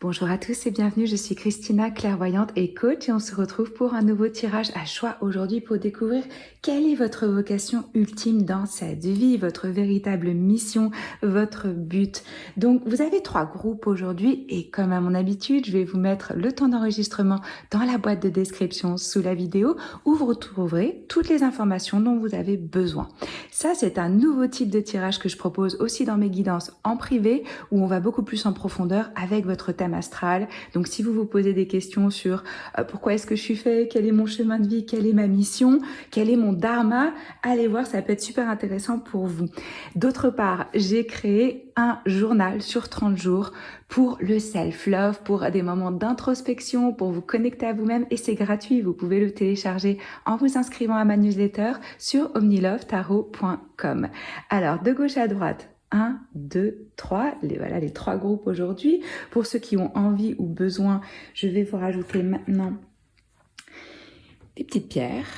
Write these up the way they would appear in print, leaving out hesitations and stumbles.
Bonjour à tous et bienvenue, je suis Christina, clairvoyante et coach et on se retrouve pour un nouveau tirage à choix aujourd'hui pour découvrir quelle est votre vocation ultime dans cette vie, votre véritable mission, votre but. Donc vous avez 3 groupes aujourd'hui et comme à mon habitude, je vais vous mettre le temps d'enregistrement dans la boîte de description sous la vidéo où vous retrouverez toutes les informations dont vous avez besoin. Ça, c'est un nouveau type de tirage que je propose aussi dans mes guidances en privé où on va beaucoup plus en profondeur avec votre thème astral. Donc si vous vous posez des questions sur pourquoi est-ce que je suis fait, quel est mon chemin de vie, quelle est ma mission, quel est mon dharma, allez voir, ça peut être super intéressant pour vous. D'autre part, j'ai créé un journal sur 30 jours pour le self-love, pour des moments d'introspection, pour vous connecter à vous-même et c'est gratuit. Vous pouvez le télécharger en vous inscrivant à ma newsletter sur omnilovetarot.com. Alors, de gauche à droite, 1, 2, 3, voilà les 3 groupes aujourd'hui. Pour ceux qui ont envie ou besoin, je vais vous rajouter maintenant des petites pierres.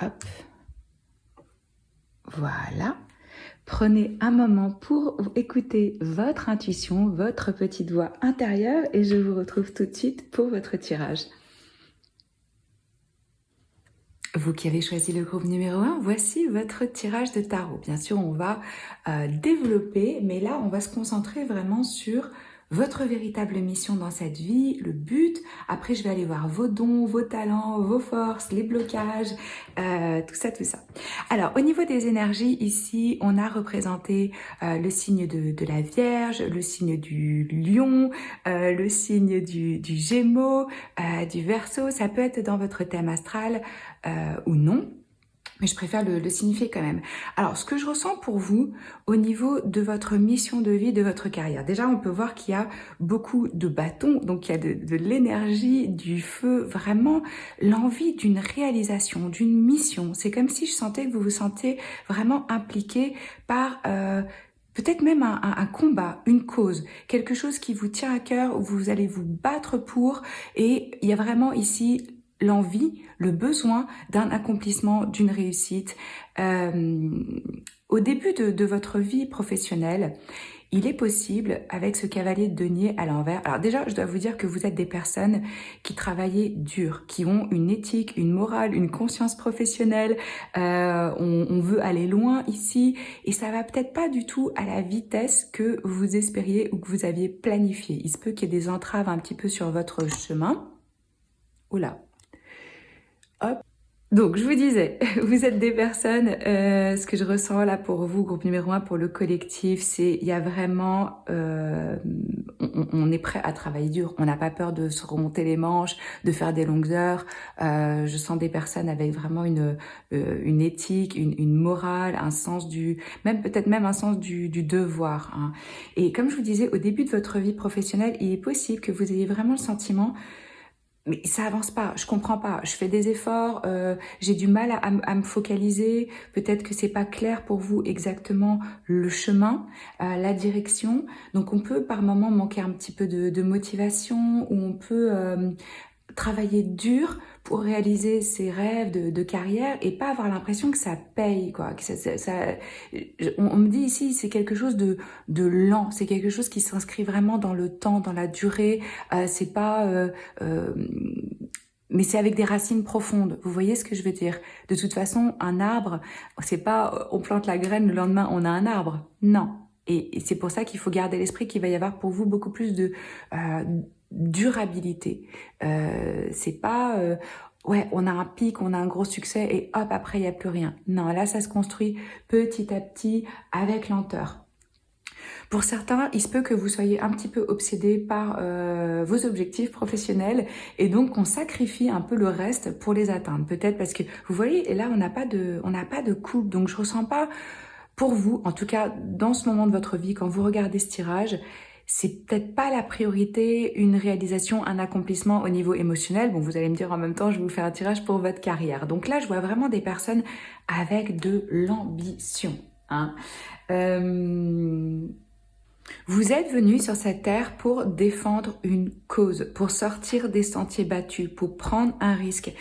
Hop. Voilà. Prenez un moment pour écouter votre intuition, votre petite voix intérieure et je vous retrouve tout de suite pour votre tirage. Vous qui avez choisi le groupe numéro 1, voici votre tirage de tarot. Bien sûr, on va développer, mais là, on va se concentrer vraiment sur votre véritable mission dans cette vie, le but. Après, je vais aller voir vos dons, vos talents, vos forces, les blocages, tout ça, tout ça. Alors, au niveau des énergies, ici, on a représenté le signe de la Vierge, le signe du Lion, le signe du Gémeaux, du Verseau. Ça peut être dans votre thème astral ou non, mais je préfère le signifier quand même. Alors, ce que je ressens pour vous au niveau de votre mission de vie, de votre carrière. Déjà, on peut voir qu'il y a beaucoup de bâtons, donc il y a de l'énergie, du feu, vraiment l'envie d'une réalisation, d'une mission. C'est comme si je sentais que vous vous sentez vraiment impliqué par peut-être même un combat, une cause, quelque chose qui vous tient à cœur, où vous allez vous battre pour, et il y a vraiment ici l'envie, le besoin d'un accomplissement, d'une réussite. Au début de votre vie professionnelle, il est possible, avec ce cavalier de denier à l'envers, alors déjà, je dois vous dire que vous êtes des personnes qui travaillent dur, qui ont une éthique, une morale, une conscience professionnelle, on veut aller loin ici, et ça va peut-être pas du tout à la vitesse que vous espériez ou que vous aviez planifié. Il se peut qu'il y ait des entraves un petit peu sur votre chemin. Oula. Hop. Donc, je vous disais, vous êtes des personnes, ce que je ressens là pour vous, groupe numéro 1, pour le collectif, c'est il y a vraiment, on est prêt à travailler dur, on n'a pas peur de se remonter les manches, de faire des longues heures. Je sens des personnes avec vraiment une éthique, une morale, un sens peut-être même un sens du devoir. Hein. Et comme je vous disais, au début de votre vie professionnelle, il est possible que vous ayez vraiment le sentiment mais ça avance pas, je comprends pas, je fais des efforts, j'ai du mal à me focaliser, peut-être que c'est pas clair pour vous exactement le chemin, la direction, donc on peut par moment manquer un petit peu de motivation, ou on peut travailler dur pour réaliser ses rêves de carrière et pas avoir l'impression que ça paye, quoi. Que on me dit ici, c'est quelque chose de lent, c'est quelque chose qui s'inscrit vraiment dans le temps, dans la durée. C'est pas, mais c'est avec des racines profondes. Vous voyez ce que je veux dire? De toute façon, un arbre, c'est pas on plante la graine, le lendemain on a un arbre. Non. Et c'est pour ça qu'il faut garder l'esprit qu'il va y avoir pour vous beaucoup plus de durabilité. C'est pas ouais, on a un pic, on a un gros succès et hop, après il n'y a plus rien. Non, là ça se construit petit à petit avec lenteur. Pour certains, il se peut que vous soyez un petit peu obsédé par vos objectifs professionnels et donc on sacrifie un peu le reste pour les atteindre. Peut-être parce que vous voyez, et là on n'a pas de coupe, donc je ressens pas pour vous, en tout cas dans ce moment de votre vie, quand vous regardez ce tirage, c'est peut-être pas la priorité, une réalisation, un accomplissement au niveau émotionnel. Bon, vous allez me dire en même temps, je vais vous faire un tirage pour votre carrière. Donc là, je vois vraiment des personnes avec de l'ambition. Hein. Vous êtes venu sur cette terre pour défendre une cause, pour sortir des sentiers battus, pour prendre un risque,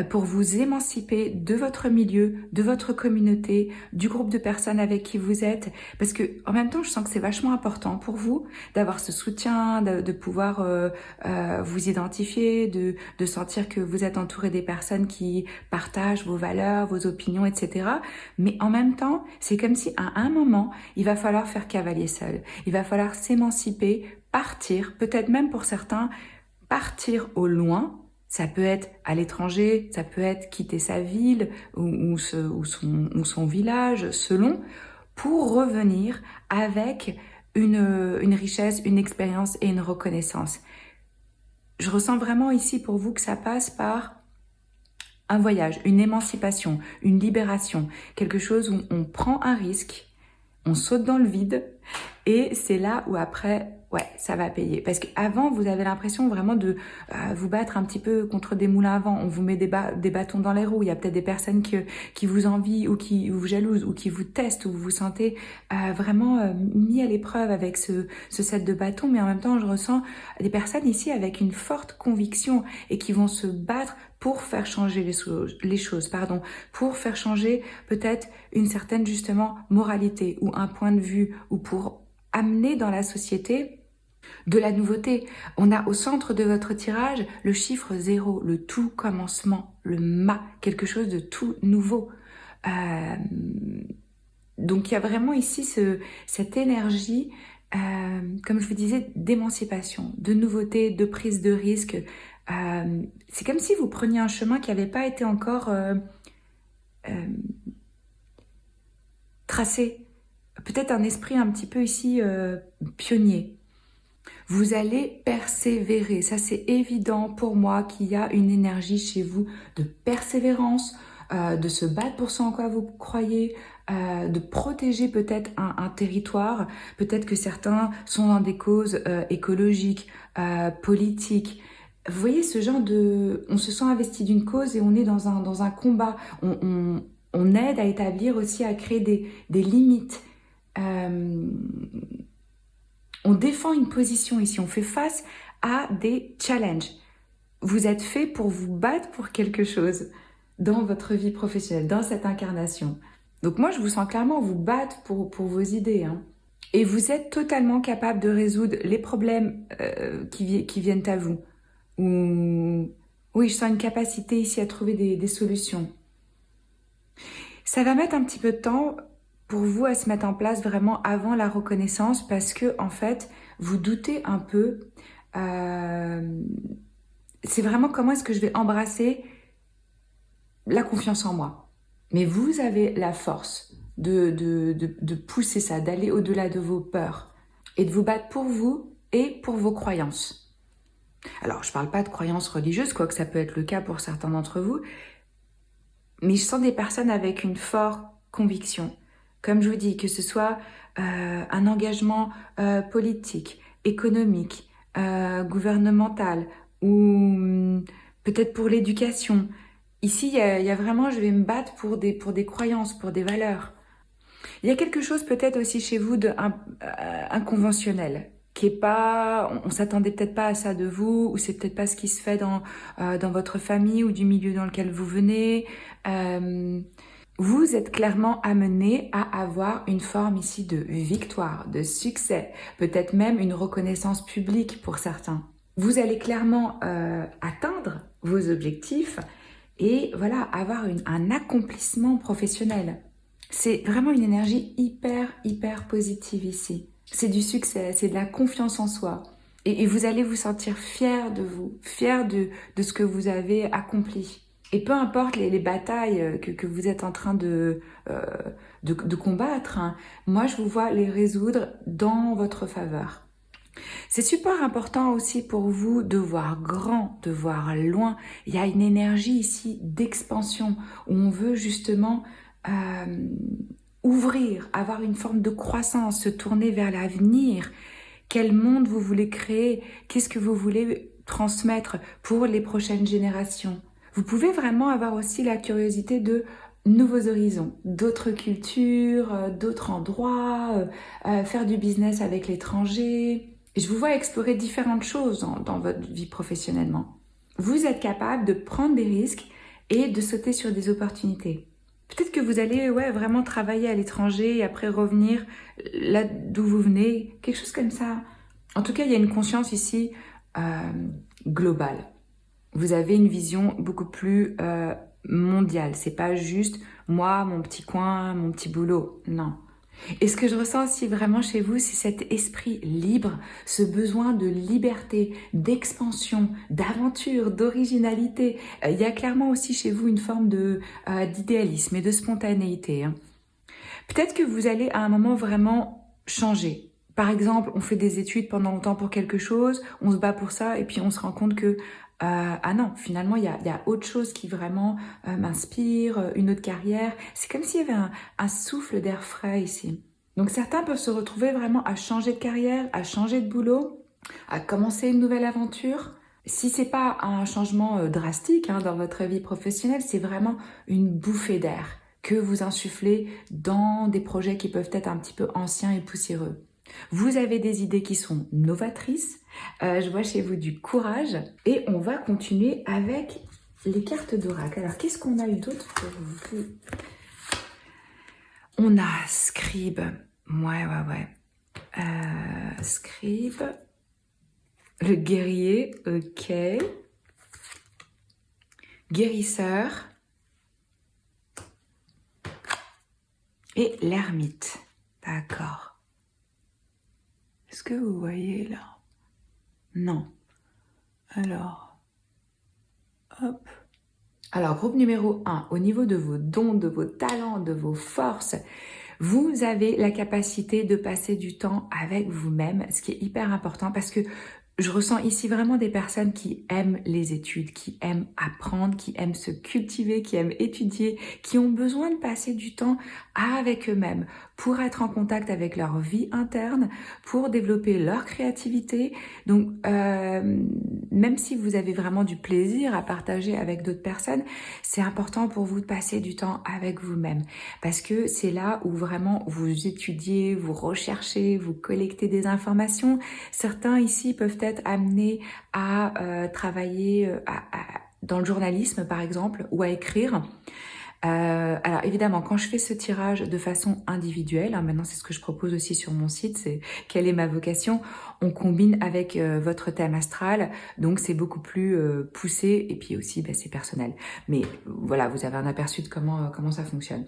pour vous émanciper de votre milieu, de votre communauté, du groupe de personnes avec qui vous êtes. Parce que en même temps, je sens que c'est vachement important pour vous d'avoir ce soutien, de pouvoir vous identifier, de sentir que vous êtes entouré des personnes qui partagent vos valeurs, vos opinions, etc. Mais en même temps, c'est comme si à un moment, il va falloir faire cavalier seul. Il va falloir s'émanciper, partir, peut-être même pour certains, partir au loin. Ça peut être à l'étranger, ça peut être quitter sa ville ou son village, selon, pour revenir avec une richesse, une expérience et une reconnaissance. Je ressens vraiment ici pour vous que ça passe par un voyage, une émancipation, une libération, quelque chose où on prend un risque, on saute dans le vide et c'est là où après, ouais, ça va payer. Parce qu'avant, vous avez l'impression vraiment de vous battre un petit peu contre des moulins à vent. On vous met des bâtons dans les roues. Il y a peut-être des personnes qui vous envient ou qui vous jalousent ou qui vous testent ou vous vous sentez vraiment mis à l'épreuve avec ce set de bâtons. Mais en même temps, je ressens des personnes ici avec une forte conviction et qui vont se battre pour faire changer les choses, pour faire changer peut-être une certaine justement moralité ou un point de vue ou pour amener dans la société de la nouveauté. On a au centre de votre tirage le chiffre 0, le tout commencement, le ma, quelque chose de tout nouveau. Donc il y a vraiment ici cette énergie, comme je vous disais, d'émancipation, de nouveauté, de prise de risque. C'est comme si vous preniez un chemin qui n'avait pas été encore tracé. Peut-être un esprit un petit peu ici pionnier. Vous allez persévérer. Ça, c'est évident pour moi qu'il y a une énergie chez vous de persévérance, de se battre pour ce en quoi vous croyez, de protéger peut-être un territoire. Peut-être que certains sont dans des causes écologiques, politiques. Vous voyez ce genre de... On se sent investi d'une cause et on est dans un combat. On aide à établir aussi, à créer des limites. On défend une position ici, on fait face à des challenges. Vous êtes fait pour vous battre pour quelque chose dans votre vie professionnelle, dans cette incarnation. Donc moi, je vous sens clairement vous battre pour vos idées. Et vous êtes totalement capable de résoudre les problèmes qui viennent à vous. Oui, je sens une capacité ici à trouver des solutions. Ça va mettre un petit peu de temps pour vous à se mettre en place vraiment avant la reconnaissance parce que en fait, vous doutez un peu. C'est vraiment comment est-ce que je vais embrasser la confiance en moi. Mais vous avez la force de pousser ça, d'aller au-delà de vos peurs et de vous battre pour vous et pour vos croyances. Alors, je ne parle pas de croyances religieuses, quoique ça peut être le cas pour certains d'entre vous, mais je sens des personnes avec une forte conviction. Comme je vous dis, que ce soit un engagement politique, économique, gouvernemental ou peut-être pour l'éducation. Ici, il y a vraiment, je vais me battre pour des croyances, pour des valeurs. Il y a quelque chose peut-être aussi chez vous d'inconventionnel, qui est pas, on s'attendait peut-être pas à ça de vous, ou c'est peut-être pas ce qui se fait dans votre famille ou du milieu dans lequel vous venez. Vous êtes clairement amené à avoir une forme ici de victoire, de succès, peut-être même une reconnaissance publique pour certains. Vous allez clairement atteindre vos objectifs et voilà, avoir un accomplissement professionnel. C'est vraiment une énergie hyper positive ici. C'est du succès, c'est de la confiance en soi. Et vous allez vous sentir fier de vous, fier de ce que vous avez accompli. Et peu importe les batailles que vous êtes en train de combattre, moi je vous vois les résoudre dans votre faveur. C'est super important aussi pour vous de voir grand, de voir loin. Il y a une énergie ici d'expansion où on veut justement ouvrir, avoir une forme de croissance, se tourner vers l'avenir. Quel monde vous voulez créer? Qu'est-ce que vous voulez transmettre pour les prochaines générations? Vous pouvez vraiment avoir aussi la curiosité de nouveaux horizons, d'autres cultures, d'autres endroits, faire du business avec l'étranger. Je vous vois explorer différentes choses dans votre vie professionnellement. Vous êtes capable de prendre des risques et de sauter sur des opportunités. Peut-être que vous allez vraiment travailler à l'étranger et après revenir là d'où vous venez, quelque chose comme ça. En tout cas, il y a une conscience ici globale. Vous avez une vision beaucoup plus mondiale. C'est pas juste moi, mon petit coin, mon petit boulot. Non. Et ce que je ressens aussi vraiment chez vous, c'est cet esprit libre, ce besoin de liberté, d'expansion, d'aventure, d'originalité. Il y a clairement aussi chez vous une forme d'idéalisme et de spontanéité. Hein. Peut-être que vous allez à un moment vraiment changer. Par exemple, on fait des études pendant longtemps pour quelque chose, on se bat pour ça et puis on se rend compte que ah non, finalement, il y a autre chose qui vraiment m'inspire, une autre carrière. C'est comme s'il y avait un souffle d'air frais ici. Donc certains peuvent se retrouver vraiment à changer de carrière, à changer de boulot, à commencer une nouvelle aventure. Si c'est pas un changement drastique dans votre vie professionnelle, c'est vraiment une bouffée d'air que vous insufflez dans des projets qui peuvent être un petit peu anciens et poussiéreux. Vous avez des idées qui sont novatrices, je vois chez vous du courage et on va continuer avec les cartes d'oracle. Alors qu'est-ce qu'on a eu d'autre pour vous? On a Scribe, Scribe, le guerrier, ok, guérisseur et l'ermite, d'accord. Est-ce que vous voyez là? Non. Alors, hop. Alors, groupe numéro 1, au niveau de vos dons, de vos talents, de vos forces, vous avez la capacité de passer du temps avec vous-même, ce qui est hyper important parce que je ressens ici vraiment des personnes qui aiment les études, qui aiment apprendre, qui aiment se cultiver, qui aiment étudier, qui ont besoin de passer du temps avec eux-mêmes pour être en contact avec leur vie interne, pour développer leur créativité. Donc, même si vous avez vraiment du plaisir à partager avec d'autres personnes, c'est important pour vous de passer du temps avec vous-même parce que c'est là où vraiment vous étudiez, vous recherchez, vous collectez des informations. Certains ici peuvent être amenés à travailler dans le journalisme par exemple ou à écrire. Alors évidemment, quand je fais ce tirage de façon individuelle, maintenant c'est ce que je propose aussi sur mon site, c'est quelle est ma vocation, on combine avec votre thème astral, donc c'est beaucoup plus poussé et puis aussi c'est personnel. Mais voilà, vous avez un aperçu de comment ça fonctionne.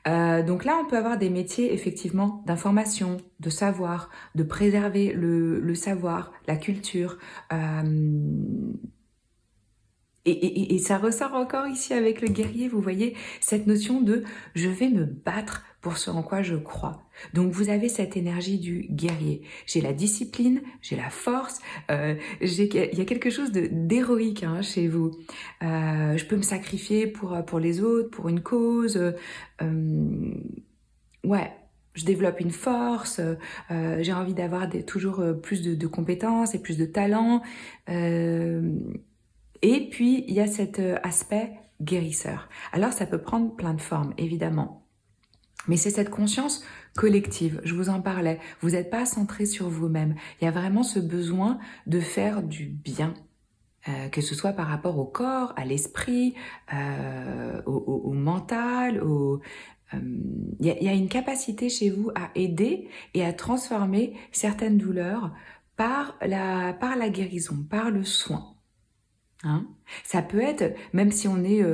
Donc là, on peut avoir des métiers effectivement d'information, de savoir, de préserver le savoir, la culture. Et ça ressort encore ici avec le guerrier, vous voyez, cette notion de « je vais me battre pour ce en quoi je crois ». Donc vous avez cette énergie du guerrier. J'ai la discipline, j'ai la force, il y a quelque chose d'héroïque chez vous. Je peux me sacrifier pour les autres, pour une cause. Je développe une force, j'ai envie d'avoir toujours plus de compétences et plus de talents. Et puis, il y a cet aspect guérisseur. Alors, ça peut prendre plein de formes, évidemment. Mais c'est cette conscience collective, je vous en parlais. Vous n'êtes pas centré sur vous-même. Il y a vraiment ce besoin de faire du bien. Que ce soit par rapport au corps, à l'esprit, au mental, il y a une capacité chez vous à aider et à transformer certaines douleurs par la guérison, par le soin. Ça peut être, même si on est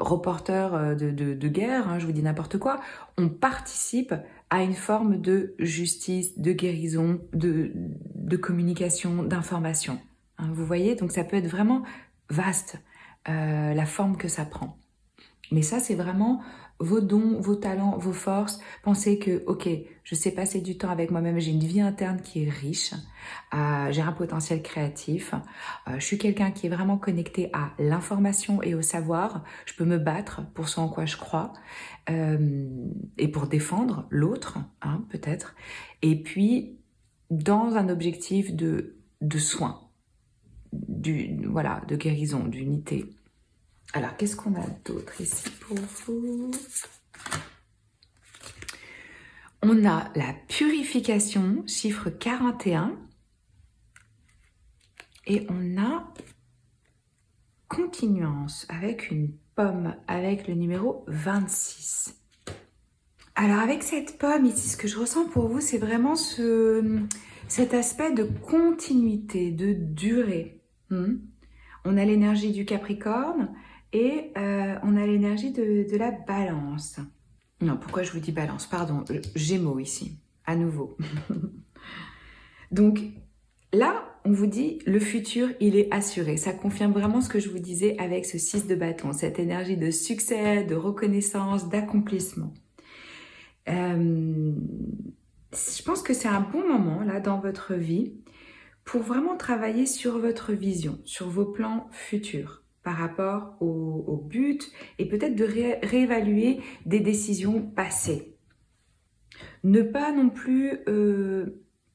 reporter de guerre, je vous dis n'importe quoi, on participe à une forme de justice, de guérison, de communication, d'information. Vous voyez, donc ça peut être vraiment vaste, la forme que ça prend. Mais ça, c'est vraiment vos dons, vos talents, vos forces. Pensez que, ok, je sais passer du temps avec moi-même, j'ai une vie interne qui est riche, j'ai un potentiel créatif, je suis quelqu'un qui est vraiment connecté à l'information et au savoir, je peux me battre pour ce en quoi je crois, et pour défendre l'autre, peut-être, et puis dans un objectif de soin, de guérison, d'unité. Alors, qu'est-ce qu'on a d'autre ici pour vous? On a la purification, chiffre 41. Et on a continuance avec une pomme, avec le numéro 26. Alors avec cette pomme ici, ce que je ressens pour vous, c'est vraiment cet aspect de continuité, de durée. On a l'énergie du Capricorne et on a l'énergie de la Balance. Non, pourquoi je vous dis Balance? Pardon, Gémeaux ici, à nouveau. Donc là, on vous dit, le futur, il est assuré. Ça confirme vraiment ce que je vous disais avec ce 6 de bâton, cette énergie de succès, de reconnaissance, d'accomplissement. Je pense que c'est un bon moment, là, dans votre vie, pour vraiment travailler sur votre vision, sur vos plans futurs, par rapport au but, et peut-être de réévaluer des décisions passées. Ne pas non plus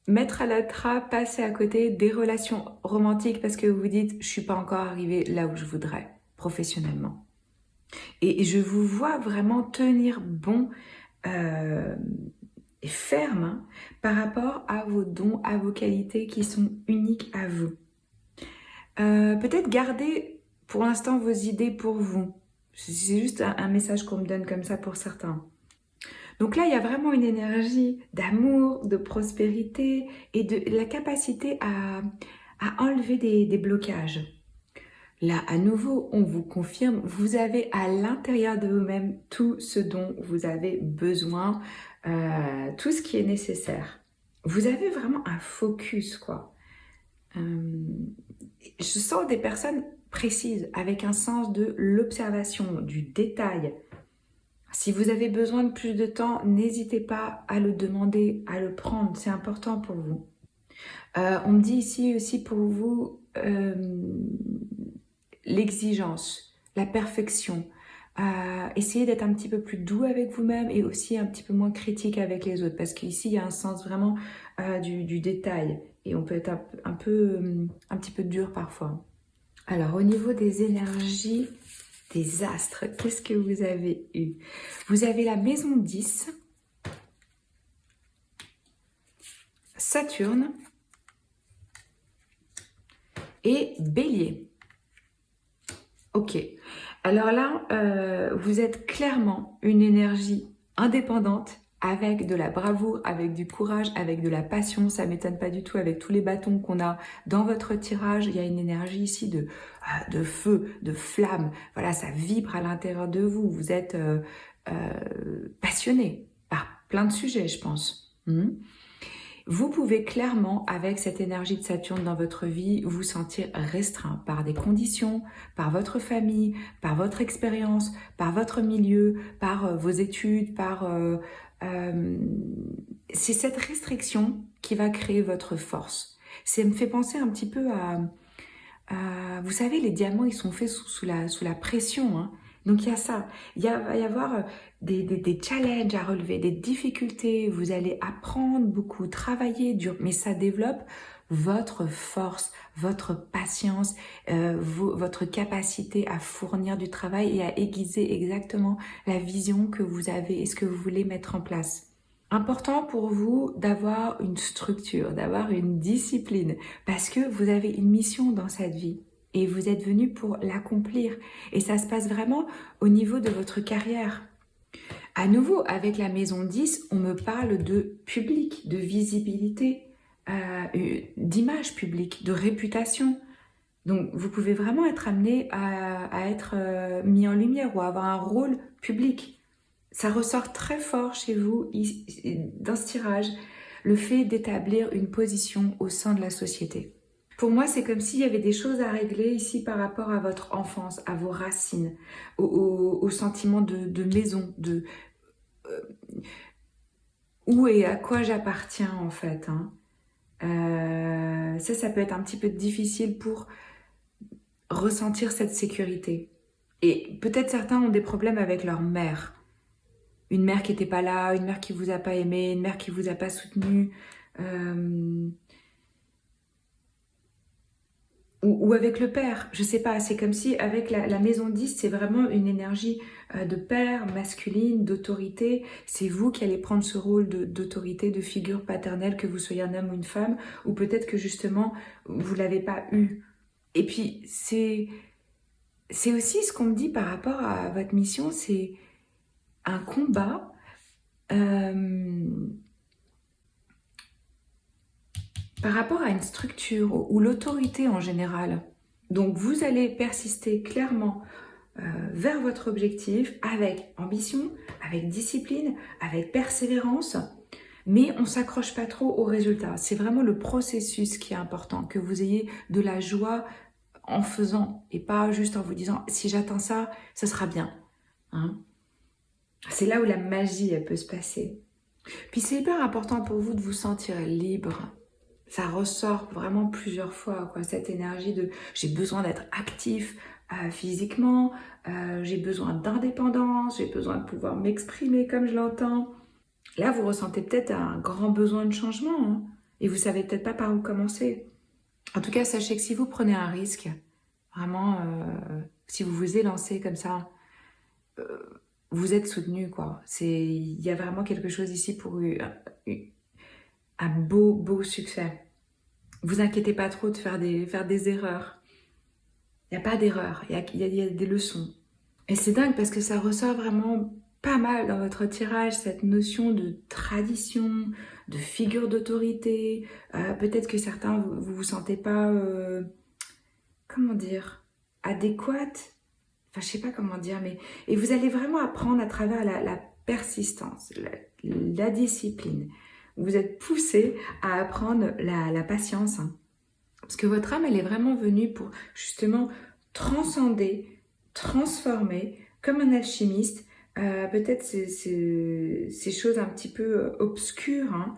mettre à la trappe, passer à côté des relations romantiques parce que vous vous dites « je suis pas encore arrivée là où je voudrais professionnellement ». Et je vous vois vraiment tenir bon et ferme par rapport à vos dons, à vos qualités qui sont uniques à vous. Peut-être garder pour l'instant vos idées pour vous. C'est juste un message qu'on me donne comme ça pour certains. Donc là, il y a vraiment une énergie d'amour, de prospérité et de la capacité à enlever des blocages. Là, à nouveau, on vous confirme, vous avez à l'intérieur de vous-même tout ce dont vous avez besoin, tout ce qui est nécessaire. Vous avez vraiment un focus, quoi. Je sens des personnes précises, avec un sens de l'observation, du détail. Si vous avez besoin de plus de temps, n'hésitez pas à le demander, à le prendre, c'est important pour vous. On me dit ici aussi pour vous l'exigence, la perfection. Essayez d'être un petit peu plus doux avec vous-même et aussi un petit peu moins critique avec les autres parce qu'ici il y a un sens vraiment du détail et on peut être un petit peu dur parfois. Alors au niveau des énergies, des astres, qu'est-ce que vous avez eu? Vous avez la maison 10, Saturne et Bélier. Ok, alors là, vous êtes clairement une énergie indépendante avec de la bravoure, avec du courage, avec de la passion. Ça ne m'étonne pas du tout avec tous les bâtons qu'on a dans votre tirage. Il y a une énergie ici de feu, de flamme. Voilà, ça vibre à l'intérieur de vous. Vous êtes passionné par plein de sujets, je pense. Vous pouvez clairement, avec cette énergie de Saturne dans votre vie, vous sentir restreint par des conditions, par votre famille, par votre expérience, par votre milieu, par vos études, c'est cette restriction qui va créer votre force. Ça me fait penser un petit peu vous savez, les diamants, ils sont faits sous la pression, hein. Donc il y a ça, va y avoir des challenges à relever, des difficultés, vous allez apprendre beaucoup, travailler dur, mais ça développe votre force, votre patience, votre capacité à fournir du travail et à aiguiser exactement la vision que vous avez et ce que vous voulez mettre en place. Important pour vous d'avoir une structure, d'avoir une discipline, parce que vous avez une mission dans cette vie. Et vous êtes venu pour l'accomplir. Et ça se passe vraiment au niveau de votre carrière. À nouveau, avec la maison 10, on me parle de public, de visibilité, d'image publique, de réputation. Donc, vous pouvez vraiment être amené à être mis en lumière ou à avoir un rôle public. Ça ressort très fort chez vous, dans ce tirage, le fait d'établir une position au sein de la société. Pour moi, c'est comme s'il y avait des choses à régler ici par rapport à votre enfance, à vos racines, au sentiment de maison, de où et à quoi j'appartiens en fait. Hein. Ça peut être un petit peu difficile pour ressentir cette sécurité. Et peut-être certains ont des problèmes avec leur mère. Une mère qui n'était pas là, une mère qui ne vous a pas aimé, une mère qui ne vous a pas soutenu. ou avec le père, je sais pas, c'est comme si avec la maison 10, c'est vraiment une énergie de père, masculine, d'autorité. C'est vous qui allez prendre ce rôle d'autorité, de figure paternelle, que vous soyez un homme ou une femme, ou peut-être que justement, vous l'avez pas eu. Et puis, c'est aussi ce qu'on me dit par rapport à votre mission, c'est un combat par rapport à une structure ou l'autorité en général. Donc vous allez persister clairement vers votre objectif avec ambition, avec discipline, avec persévérance, mais on ne s'accroche pas trop au résultat. C'est vraiment le processus qui est important, que vous ayez de la joie en faisant et pas juste en vous disant si j'atteins ça, ce sera bien. Hein? C'est là où la magie elle peut se passer. Puis c'est hyper important pour vous de vous sentir libre. Ça ressort vraiment plusieurs fois, quoi, cette énergie de j'ai besoin d'être actif physiquement, j'ai besoin d'indépendance, j'ai besoin de pouvoir m'exprimer comme je l'entends. Là, vous ressentez peut-être un grand besoin de changement hein, et vous savez peut-être pas par où commencer. En tout cas, sachez que si vous prenez un risque, vraiment, si vous vous élancez comme ça, vous êtes soutenu, quoi. Il y a vraiment quelque chose ici pour un beau succès. Vous inquiétez pas trop de faire des erreurs. Il n'y a pas d'erreur, il y a des leçons. Et c'est dingue parce que ça ressort vraiment pas mal dans votre tirage, cette notion de tradition, de figure d'autorité. Peut-être que certains, vous vous sentez pas, comment dire, adéquate. Enfin, je sais pas comment dire, mais... Et vous allez vraiment apprendre à travers la persistance, la discipline. Vous êtes poussé à apprendre la patience. Hein. Parce que votre âme, elle est vraiment venue pour justement transcender, transformer, comme un alchimiste, peut-être ces choses un petit peu obscures, hein,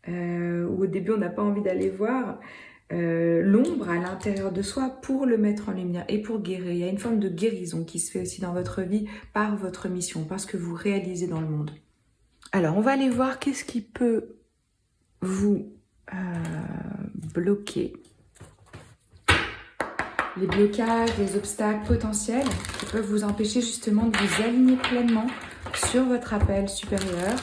où au début on n'a pas envie d'aller voir, l'ombre à l'intérieur de soi pour le mettre en lumière et pour guérir. Il y a une forme de guérison qui se fait aussi dans votre vie par votre mission, par ce que vous réalisez dans le monde. Alors, on va aller voir qu'est-ce qui peut vous bloquer. Les blocages, les obstacles potentiels qui peuvent vous empêcher justement de vous aligner pleinement sur votre appel supérieur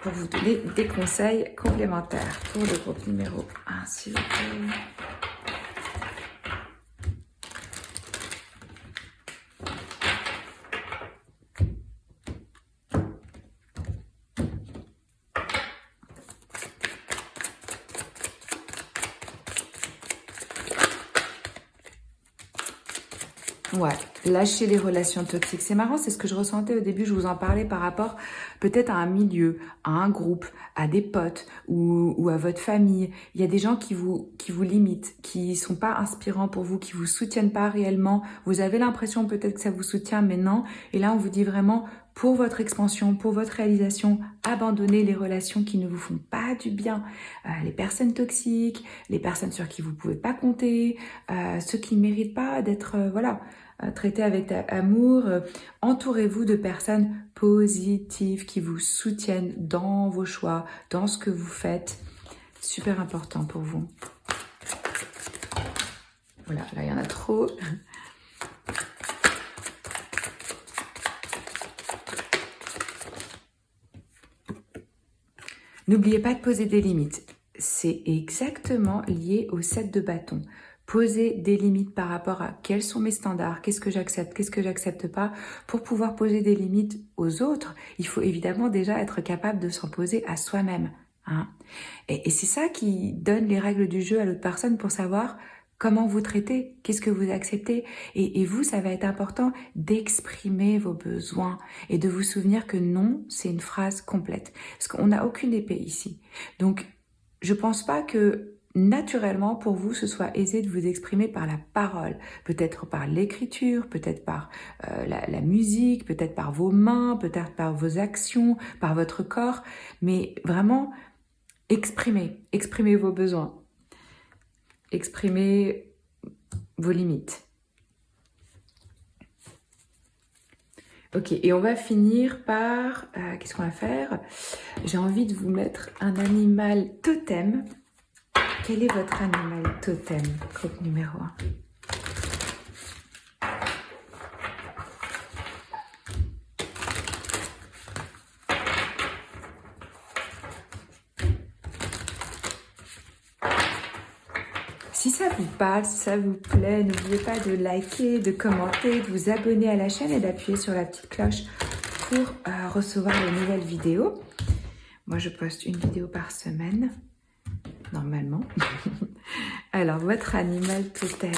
pour vous donner des conseils complémentaires pour le groupe numéro 1, s'il vous plaît. Ouais, lâcher les relations toxiques. C'est marrant, c'est ce que je ressentais au début, je vous en parlais par rapport peut-être à un milieu, à un groupe, à des potes ou à votre famille. Il y a des gens qui vous limitent, qui sont pas inspirants pour vous, qui vous soutiennent pas réellement. Vous avez l'impression peut-être que ça vous soutient, mais non. Et là, on vous dit vraiment, pour votre expansion, pour votre réalisation, abandonnez les relations qui ne vous font pas du bien. Les personnes toxiques, les personnes sur qui vous pouvez pas compter, ceux qui ne méritent pas d'être, traitez avec amour. Entourez-vous de personnes positives qui vous soutiennent dans vos choix, dans ce que vous faites. Super important pour vous. Voilà, là il y en a trop. N'oubliez pas de poser des limites. C'est exactement lié au 7 de bâton. Poser des limites par rapport à quels sont mes standards, qu'est-ce que j'accepte pas. Pour pouvoir poser des limites aux autres, il faut évidemment déjà être capable de s'en poser à soi-même. Hein. Et c'est ça qui donne les règles du jeu à l'autre personne pour savoir comment vous traitez, qu'est-ce que vous acceptez. Et vous, ça va être important d'exprimer vos besoins et de vous souvenir que non, c'est une phrase complète. Parce qu'on n'a aucune épée ici. Donc, je pense pas que naturellement, pour vous, ce soit aisé de vous exprimer par la parole, peut-être par l'écriture, peut-être par la musique, peut-être par vos mains, peut-être par vos actions, par votre corps, mais vraiment, exprimez vos besoins, exprimez vos limites. Ok, et on va finir par... qu'est-ce qu'on va faire? J'ai envie de vous mettre un animal totem quel est votre animal totem, groupe numéro 1? Si ça vous parle, si ça vous plaît, n'oubliez pas de liker, de commenter, de vous abonner à la chaîne et d'appuyer sur la petite cloche pour recevoir les nouvelles vidéos. Moi, je poste une vidéo par semaine, normalement. Alors, votre animal totem.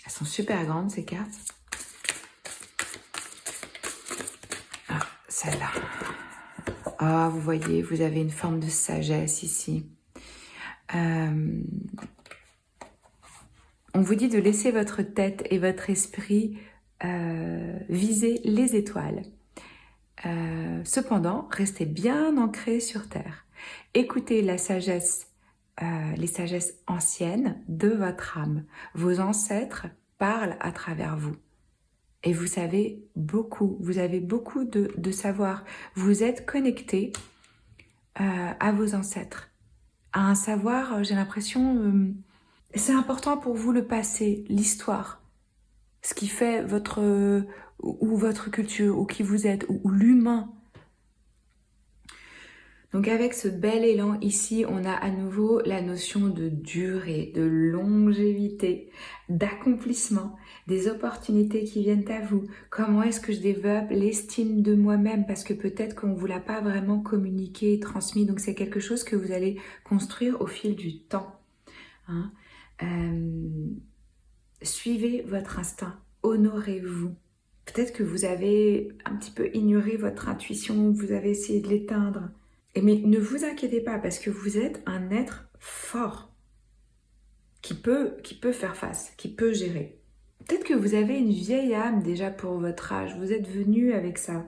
Elles sont super grandes, ces cartes. Ah, celle-là. Ah, vous voyez, vous avez une forme de sagesse ici. On vous dit de laisser votre tête et votre esprit viser les étoiles. Cependant, restez bien ancré sur Terre. Écoutez la sagesse, les sagesses anciennes de votre âme. Vos ancêtres parlent à travers vous. Et vous savez beaucoup, vous avez beaucoup de savoir. Vous êtes connecté à vos ancêtres. À un savoir, j'ai l'impression, c'est important pour vous le passé, l'histoire. Ce qui fait votre culture, ou qui vous êtes, ou l'humain. Donc avec ce bel élan ici, on a à nouveau la notion de durée, de longévité, d'accomplissement, des opportunités qui viennent à vous. Comment est-ce que je développe l'estime de moi-même? Parce que peut-être qu'on ne vous l'a pas vraiment communiqué, transmis. Donc c'est quelque chose que vous allez construire au fil du temps. Hein? Suivez votre instinct, honorez-vous. Peut-être que vous avez un petit peu ignoré votre intuition, vous avez essayé de l'éteindre. Mais ne vous inquiétez pas parce que vous êtes un être fort qui peut faire face, qui peut gérer. Peut-être que vous avez une vieille âme déjà pour votre âge, vous êtes venu avec ça.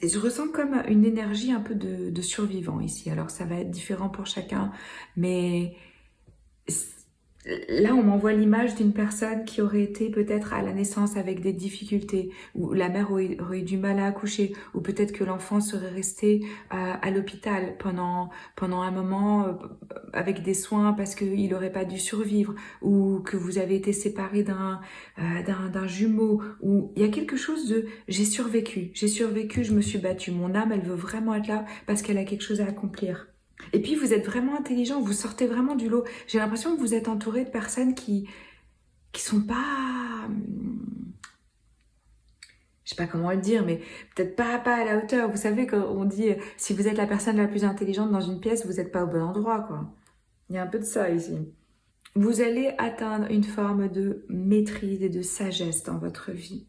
Je ressens comme une énergie un peu de survivant ici, alors ça va être différent pour chacun, mais là on m'envoie l'image d'une personne qui aurait été peut-être à la naissance avec des difficultés, où la mère aurait eu du mal à accoucher, ou peut-être que l'enfant serait resté à l'hôpital pendant un moment avec des soins parce qu'il n'aurait pas dû survivre, ou que vous avez été séparé d'un jumeau, ou il y a quelque chose de j'ai survécu, je me suis battue, mon âme elle veut vraiment être là parce qu'elle a quelque chose à accomplir. Et puis vous êtes vraiment intelligent, vous sortez vraiment du lot. J'ai l'impression que vous êtes entouré de personnes qui sont pas... Je sais pas comment le dire, mais peut-être pas à la hauteur. Vous savez, quand on dit si vous êtes la personne la plus intelligente dans une pièce, vous n'êtes pas au bon endroit, quoi. Il y a un peu de ça ici. Vous allez atteindre une forme de maîtrise et de sagesse dans votre vie.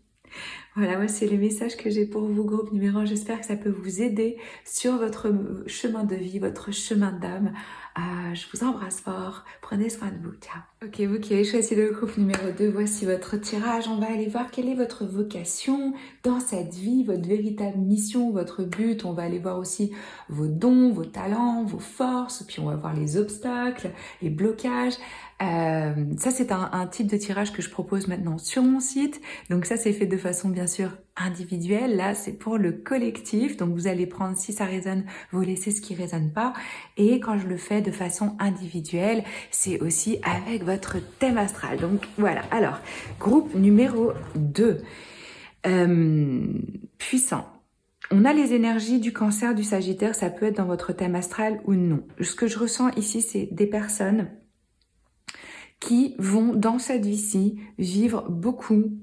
Voilà, moi c'est le message que j'ai pour vous, groupe numéro 1. J'espère que ça peut vous aider sur votre chemin de vie, votre chemin d'âme. Je vous embrasse fort. Prenez soin de vous. Ciao. Ok, vous qui avez choisi le groupe numéro 2, voici votre tirage. On va aller voir quelle est votre vocation dans cette vie, votre véritable mission, votre but. On va aller voir aussi vos dons, vos talents, vos forces. Puis on va voir les obstacles, les blocages. Ça, c'est un type de tirage que je propose maintenant sur mon site. Donc ça, c'est fait de façon bien sûr individuelle. Là, c'est pour le collectif. Donc vous allez prendre, si ça résonne, vous laissez ce qui résonne pas. Et quand je le fais de façon individuelle, c'est aussi avec votre thème astral. Donc voilà. Alors, groupe numéro 2. Puissant. On a les énergies du Cancer, du Sagittaire. Ça peut être dans votre thème astral ou non. Ce que je ressens ici, c'est des personnes qui vont, dans cette vie-ci, vivre beaucoup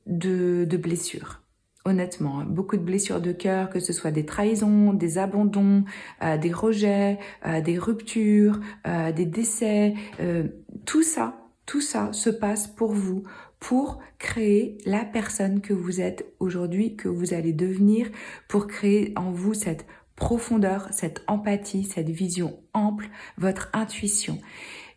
de blessures. Honnêtement, beaucoup de blessures de cœur, que ce soit des trahisons, des abandons, des rejets, des ruptures, des décès. Tout ça se passe pour vous, pour créer la personne que vous êtes aujourd'hui, que vous allez devenir, pour créer en vous cette profondeur, cette empathie, cette vision ample, votre intuition.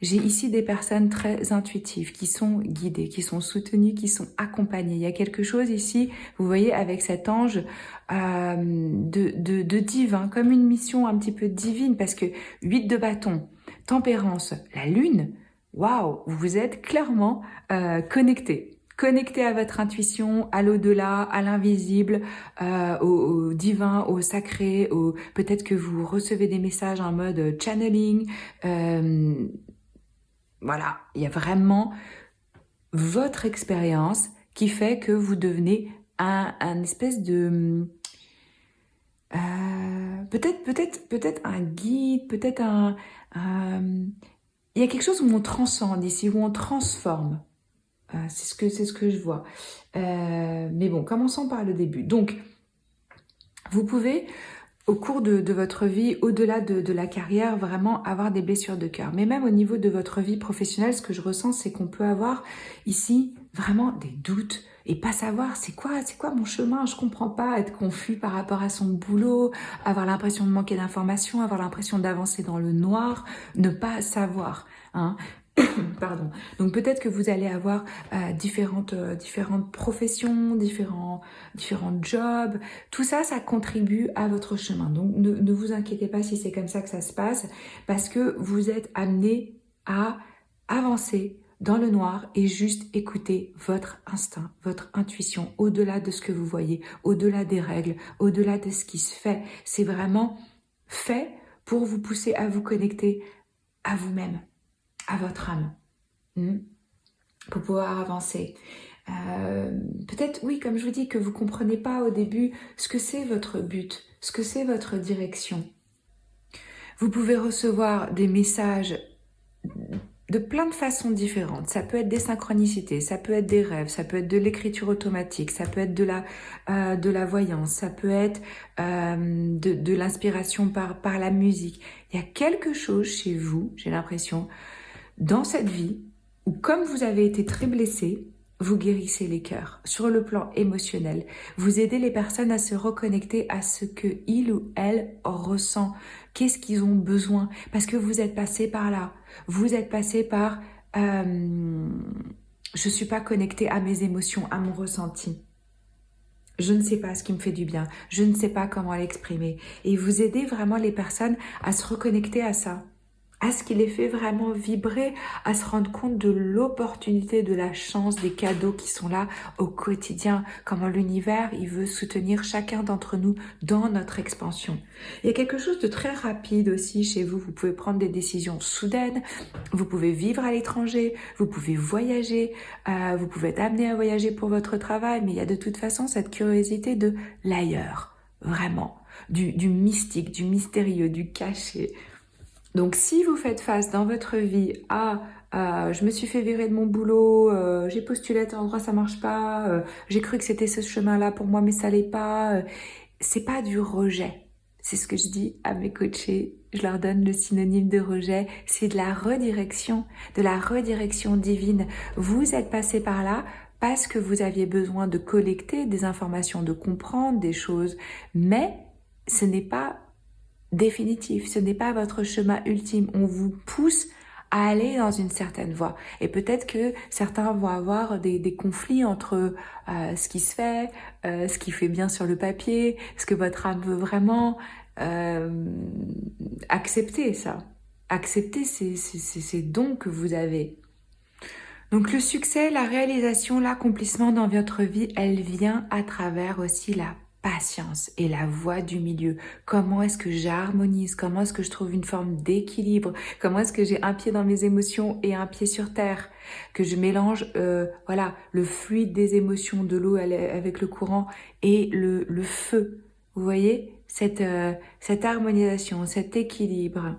J'ai ici des personnes très intuitives qui sont guidées, qui sont soutenues, qui sont accompagnées. Il y a quelque chose ici, vous voyez, avec cet ange de divin, comme une mission un petit peu divine, parce que 8 de bâton, tempérance, la lune, waouh, vous êtes clairement connecté. Connecté à votre intuition, à l'au-delà, à l'invisible, au divin, au sacré, peut-être que vous recevez des messages en mode channeling. Voilà, il y a vraiment votre expérience qui fait que vous devenez un espèce de... peut-être un guide, peut-être il y a quelque chose où on transcende ici, où on transforme. C'est ce que je vois. Mais bon, commençons par le début. Donc, vous pouvez, au cours de votre vie, au-delà de la carrière, vraiment avoir des blessures de cœur. Mais même au niveau de votre vie professionnelle, ce que je ressens, c'est qu'on peut avoir ici vraiment des doutes et pas savoir c'est quoi mon chemin, je comprends pas, être confus par rapport à son boulot, avoir l'impression de manquer d'informations, avoir l'impression d'avancer dans le noir, ne pas savoir, hein. Pardon. Donc peut-être que vous allez avoir différentes professions, différents jobs. Tout ça, ça contribue à votre chemin. Donc ne vous inquiétez pas si c'est comme ça que ça se passe, parce que vous êtes amené à avancer dans le noir et juste écouter votre instinct, votre intuition, au-delà de ce que vous voyez, au-delà des règles, au-delà de ce qui se fait. C'est vraiment fait pour vous pousser à vous connecter à vous-même, à votre âme, pour pouvoir avancer. Peut-être, oui, comme je vous dis, que vous ne comprenez pas au début ce que c'est votre but, ce que c'est votre direction. Vous pouvez recevoir des messages de plein de façons différentes. Ça peut être des synchronicités, ça peut être des rêves, ça peut être de l'écriture automatique, ça peut être de la voyance, ça peut être de l'inspiration par la musique. Il y a quelque chose chez vous, j'ai l'impression, dans cette vie, où comme vous avez été très blessé, vous guérissez les cœurs sur le plan émotionnel. Vous aidez les personnes à se reconnecter à ce que il ou elle ressent. Qu'est-ce qu'ils ont besoin? Parce que vous êtes passé par là. Vous êtes passé par je suis pas connecté à mes émotions, à mon ressenti. Je ne sais pas ce qui me fait du bien. Je ne sais pas comment l'exprimer. Et vous aidez vraiment les personnes à se reconnecter à ça, à ce qui les fait vraiment vibrer, à se rendre compte de l'opportunité, de la chance, des cadeaux qui sont là au quotidien, comment l'univers, il veut soutenir chacun d'entre nous dans notre expansion. Il y a quelque chose de très rapide aussi chez vous, vous pouvez prendre des décisions soudaines, vous pouvez vivre à l'étranger, vous pouvez voyager, vous pouvez être amené à voyager pour votre travail, mais il y a de toute façon cette curiosité de l'ailleurs, vraiment, du mystique, du mystérieux, du caché. Donc, si vous faites face dans votre vie à je me suis fait virer de mon boulot, j'ai postulé à tel endroit, ça marche pas, j'ai cru que c'était ce chemin-là pour moi, mais ça l'est pas. C'est pas du rejet. C'est ce que je dis à mes coachés. Je leur donne le synonyme de rejet. C'est de la redirection divine. Vous êtes passé par là parce que vous aviez besoin de collecter des informations, de comprendre des choses, mais ce n'est pas définitif, ce n'est pas votre chemin ultime. On vous pousse à aller dans une certaine voie. Et peut-être que certains vont avoir des conflits entre ce qui se fait, ce qui fait bien sur le papier, ce que votre âme veut vraiment. Accepter ça. Accepter ces dons que vous avez. Donc le succès, la réalisation, l'accomplissement dans votre vie, elle vient à travers aussi la patience et la voie du milieu. Comment est-ce que j'harmonise? Comment est-ce que je trouve une forme d'équilibre? Comment est-ce que j'ai un pied dans mes émotions et un pied sur terre? Que je mélange voilà, le fluide des émotions, de l'eau avec le courant et le feu. Vous voyez cette harmonisation, cet équilibre.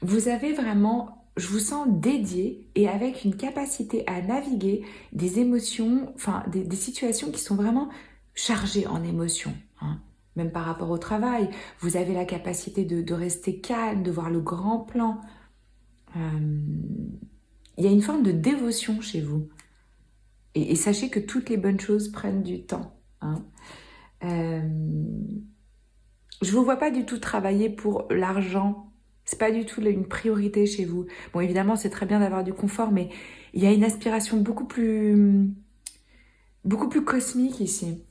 Vous avez vraiment, je vous sens dédié et avec une capacité à naviguer des émotions, enfin des situations qui sont vraiment chargées en émotions, hein. Même par rapport au travail, vous avez la capacité de rester calme, de voir le grand plan. Il y a une forme de dévotion chez vous. Et sachez que toutes les bonnes choses prennent du temps, hein. Je vous vois pas du tout travailler pour l'argent. C'est pas du tout une priorité chez vous. Bon, évidemment, c'est très bien d'avoir du confort, mais il y a une aspiration beaucoup plus cosmique ici.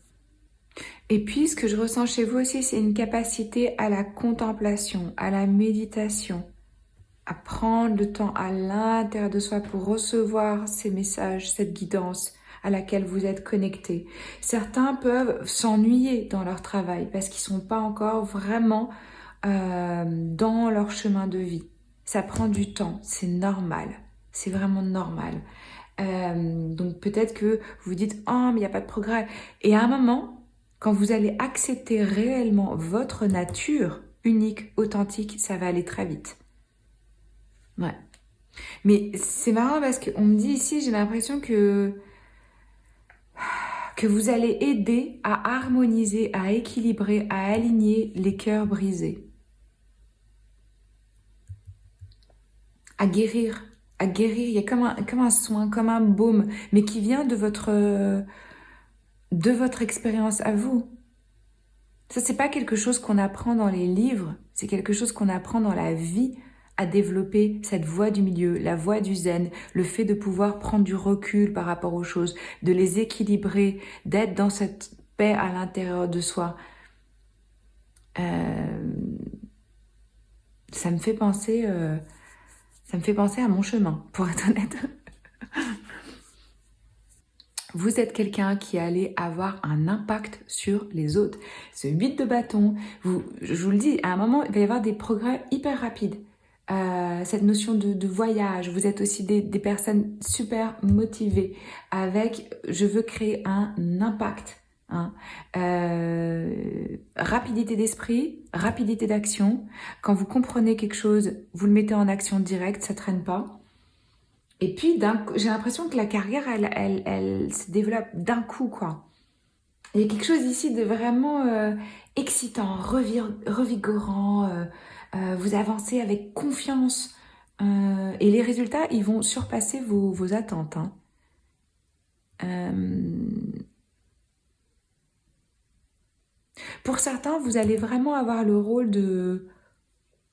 Et puis, ce que je ressens chez vous aussi, c'est une capacité à la contemplation, à la méditation. à prendre le temps à l'intérieur de soi pour recevoir ces messages, cette guidance à laquelle vous êtes connecté. Certains peuvent s'ennuyer dans leur travail parce qu'ils ne sont pas encore vraiment dans leur chemin de vie. Ça prend du temps, c'est normal, c'est vraiment normal. Donc peut-être que vous vous dites « Oh, mais il n'y a pas de progrès ». Et à un moment, quand vous allez accepter réellement votre nature unique, authentique, ça va aller très vite. Ouais. Mais c'est marrant parce qu'on me dit ici, j'ai l'impression que vous allez aider à harmoniser, à équilibrer, à aligner les cœurs brisés. À guérir. À guérir. Il y a comme un soin, comme un baume, mais qui vient de votre expérience à vous. Ça, c'est pas quelque chose qu'on apprend dans les livres, c'est quelque chose qu'on apprend dans la vie, à développer cette voie du milieu, la voie du zen, le fait de pouvoir prendre du recul par rapport aux choses, de les équilibrer, d'être dans cette paix à l'intérieur de soi. Ça me fait penser à mon chemin, pour être honnête. Vous êtes quelqu'un qui allait avoir un impact sur les autres. Ce 8 de bâton, je vous le dis, à un moment, il va y avoir des progrès hyper rapides. Cette notion de voyage, vous êtes aussi des personnes super motivées avec « je veux créer un impact ». Rapidité d'esprit, rapidité d'action. Quand vous comprenez quelque chose, vous le mettez en action directe, ça ne traîne pas. Et puis, j'ai l'impression que la carrière, elle se développe d'un coup, quoi. Il y a quelque chose ici de vraiment excitant, revigorant. Vous avancez avec confiance. Et les résultats, ils vont surpasser vos attentes. Pour certains, vous allez vraiment avoir le rôle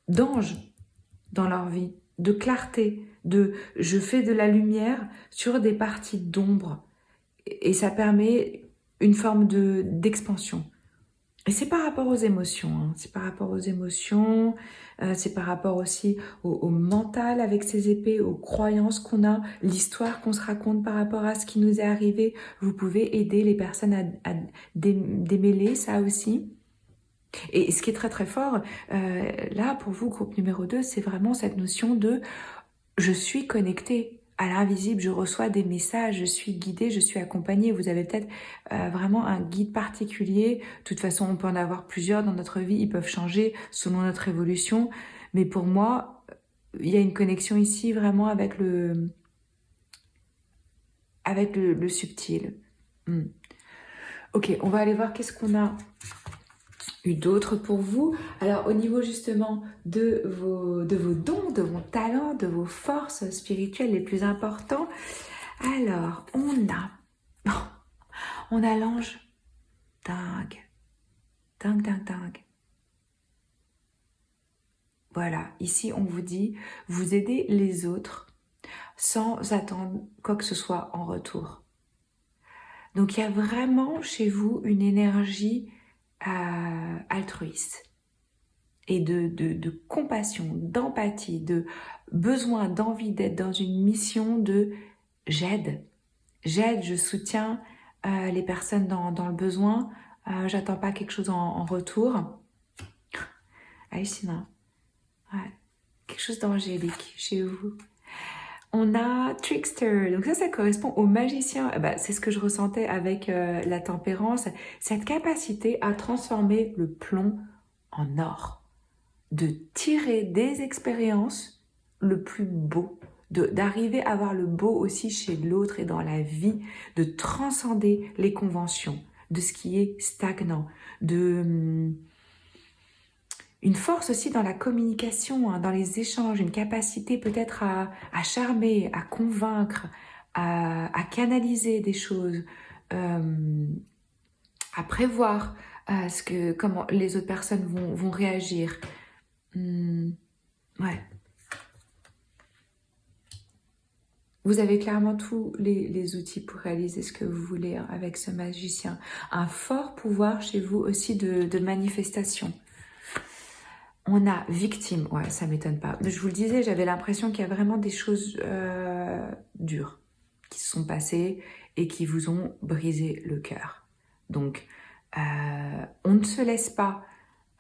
d'ange dans leur vie, de clarté, je fais de la lumière sur des parties d'ombre. Et ça permet une forme d'expansion. Et c'est par rapport aux émotions, c'est par rapport aux émotions, c'est par rapport aussi au mental avec ces épées, aux croyances qu'on a, l'histoire qu'on se raconte par rapport à ce qui nous est arrivé. Vous pouvez aider les personnes à démêler ça aussi. Et ce qui est très très fort, là pour vous, groupe numéro 2, c'est vraiment cette notion de « je suis connectée ». À l'invisible, je reçois des messages, je suis guidée, je suis accompagnée. Vous avez peut-être vraiment un guide particulier. De toute façon, on peut en avoir plusieurs dans notre vie. Ils peuvent changer selon notre évolution. Mais pour moi, il y a une connexion ici vraiment avec le subtil. Ok, on va aller voir qu'est-ce qu'on a eu d'autres pour vous. Alors au niveau justement de vos dons, de vos talents, de vos forces spirituelles les plus importants, alors on a l'ange dingue. Voilà, ici on vous dit, vous aidez les autres sans attendre quoi que ce soit en retour. Donc il y a vraiment chez vous une énergie altruiste et de compassion, d'empathie, de besoin, d'envie d'être dans une mission de j'aide, je soutiens les personnes dans le besoin, j'attends pas quelque chose en retour. Hallucinant. Ouais. Quelque chose d'angélique chez vous. On a Trickster, donc ça correspond au magicien. C'est ce que je ressentais avec la tempérance, cette capacité à transformer le plomb en or, de tirer des expériences le plus beau, d'arriver à voir le beau aussi chez l'autre et dans la vie, de transcender les conventions, de ce qui est stagnant, une force aussi dans la communication, dans les échanges, une capacité peut-être à charmer, à convaincre, à canaliser des choses, à prévoir comment les autres personnes vont réagir. Ouais. Vous avez clairement tous les outils pour réaliser ce que vous voulez avec ce magicien. Un fort pouvoir chez vous aussi de manifestation. On a victime, ouais, ça m'étonne pas. Je vous le disais, j'avais l'impression qu'il y a vraiment des choses dures qui se sont passées et qui vous ont brisé le cœur. Donc, on ne se laisse pas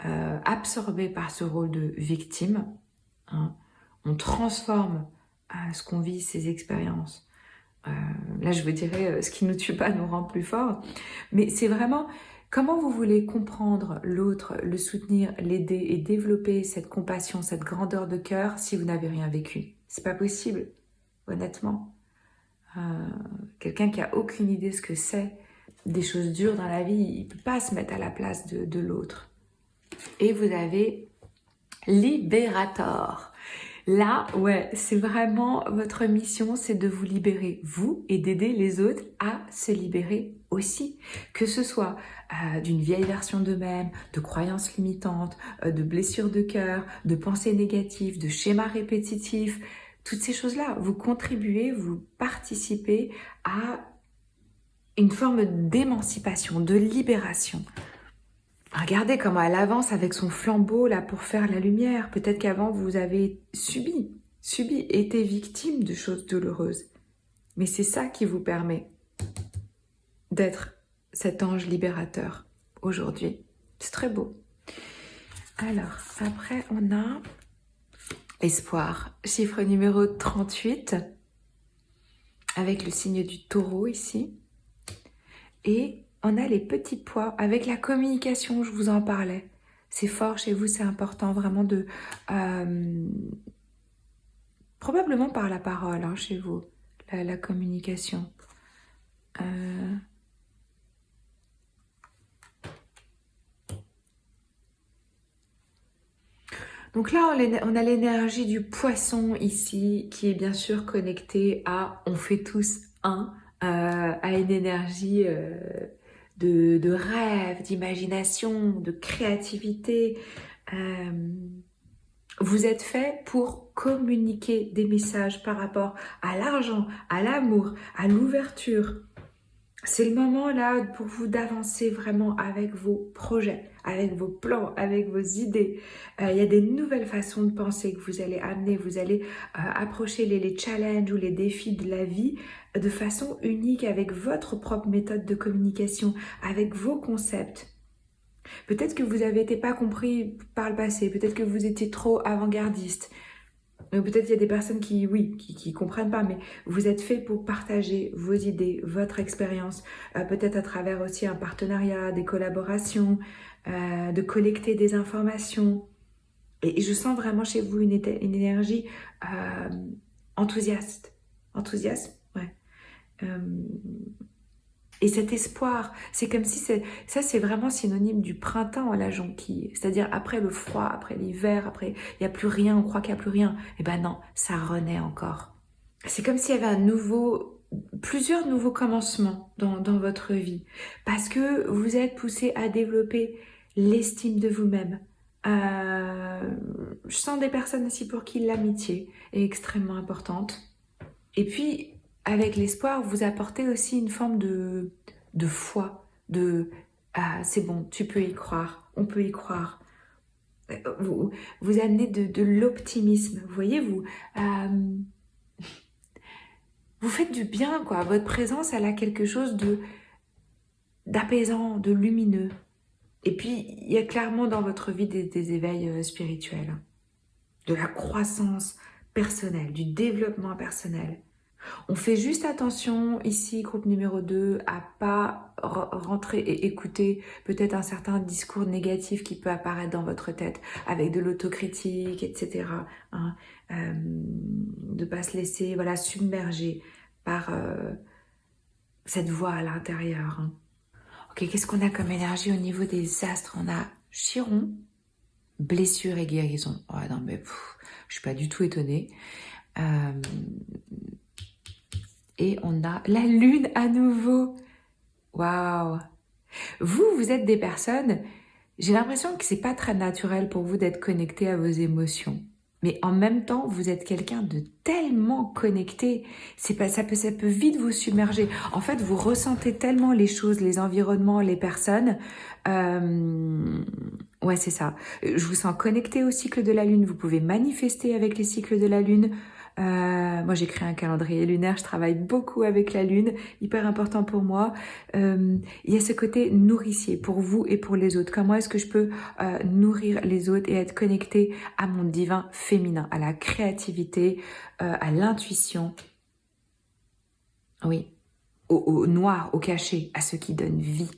absorber par ce rôle de victime. Hein. On transforme ce qu'on vit, ces expériences. Là, je vous dirais, ce qui ne nous tue pas nous rend plus forts. Mais c'est vraiment... Comment vous voulez comprendre l'autre, le soutenir, l'aider et développer cette compassion, cette grandeur de cœur si vous n'avez rien vécu? C'est pas possible, honnêtement. Quelqu'un qui a aucune idée de ce que c'est des choses dures dans la vie, il ne peut pas se mettre à la place de l'autre. Et vous avez Libérateur. Là, ouais, c'est vraiment votre mission, c'est de vous libérer, vous, et d'aider les autres à se libérer aussi. Que ce soit d'une vieille version d'eux-mêmes, de croyances limitantes, de blessures de cœur, de pensées négatives, de schémas répétitifs, toutes ces choses-là, vous contribuez, vous participez à une forme d'émancipation, de libération. Regardez comment elle avance avec son flambeau là pour faire la lumière. Peut-être qu'avant vous avez subi, été victime de choses douloureuses. Mais c'est ça qui vous permet d'être cet ange libérateur aujourd'hui. C'est très beau. Alors, après on a espoir, chiffre numéro 38, avec le signe du taureau ici. Et on a les petits pois avec la communication, je vous en parlais. C'est fort chez vous, c'est important vraiment de... probablement par la parole hein, chez vous, la communication. Donc là, on a l'énergie du poisson ici, qui est bien sûr connectée à « on fait tous un », à une énergie... de rêve, d'imagination, de créativité. Vous êtes fait pour communiquer des messages par rapport à l'argent, à l'amour, à l'ouverture. C'est le moment là pour vous d'avancer vraiment avec vos projets, avec vos plans, avec vos idées. Il y a des nouvelles façons de penser que vous allez amener. Vous allez approcher les challenges ou les défis de la vie de façon unique avec votre propre méthode de communication, avec vos concepts. Peut-être que vous n'avez été pas compris par le passé, peut-être que vous étiez trop avant-gardiste. Peut-être qu'il y a des personnes qui comprennent pas, mais vous êtes fait pour partager vos idées, votre expérience, peut-être à travers aussi un partenariat, des collaborations, de collecter des informations. Et je sens vraiment chez vous une énergie enthousiaste, ouais. Et cet espoir, c'est comme si ça c'est vraiment synonyme du printemps à la jonquille. C'est-à-dire après le froid, après l'hiver, après il n'y a plus rien, on croit qu'il n'y a plus rien. Eh ben non, ça renaît encore. C'est comme s'il y avait plusieurs nouveaux commencements dans votre vie. Parce que vous êtes poussé à développer l'estime de vous-même. Je sens des personnes aussi pour qui l'amitié est extrêmement importante. Et puis, avec l'espoir, vous apportez aussi une forme de foi, ah, c'est bon, tu peux y croire, on peut y croire. Vous amenez de l'optimisme, vous voyez, vous faites du bien, quoi. Votre présence, elle a quelque chose d'apaisant, de lumineux. Et puis, il y a clairement dans votre vie des éveils spirituels, de la croissance personnelle, du développement personnel. On fait juste attention ici, groupe numéro 2, à pas rentrer et écouter peut-être un certain discours négatif qui peut apparaître dans votre tête avec de l'autocritique, etc. Hein, de pas se laisser submerger par cette voix à l'intérieur. Hein. Ok, qu'est-ce qu'on a comme énergie au niveau des astres? On a Chiron, blessure et guérison. Oh non mais je suis pas du tout étonnée. Et on a la lune à nouveau. Waouh! Vous êtes des personnes, j'ai l'impression que c'est pas très naturel pour vous d'être connecté à vos émotions. Mais en même temps, vous êtes quelqu'un de tellement connecté, ça peut vite vous submerger. En fait, vous ressentez tellement les choses, les environnements, les personnes, Ouais, c'est ça. Je vous sens connecté au cycle de la Lune. Vous pouvez manifester avec les cycles de la Lune. Moi, j'ai créé un calendrier lunaire. Je travaille beaucoup avec la Lune. Hyper important pour moi. Il y a ce côté nourricier pour vous et pour les autres. Comment est-ce que je peux nourrir les autres et être connecté à mon divin féminin, à la créativité, à l'intuition. Oui, au noir, au caché, à ce qui donne vie.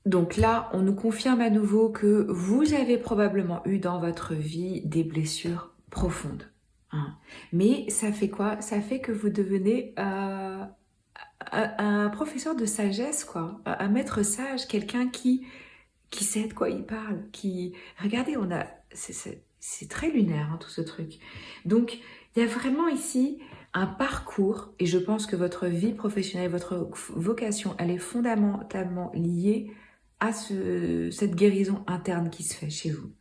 Donc là, on nous confirme à nouveau que vous avez probablement eu dans votre vie des blessures profondes. Hein. Mais ça fait quoi? Ça fait que vous devenez un professeur de sagesse, quoi. Un maître sage, quelqu'un qui sait de quoi il parle. Regardez, c'est très lunaire, hein, tout ce truc. Donc, il y a vraiment ici un parcours, et je pense que votre vie professionnelle, votre vocation, elle est fondamentalement liée à cette guérison interne qui se fait chez vous.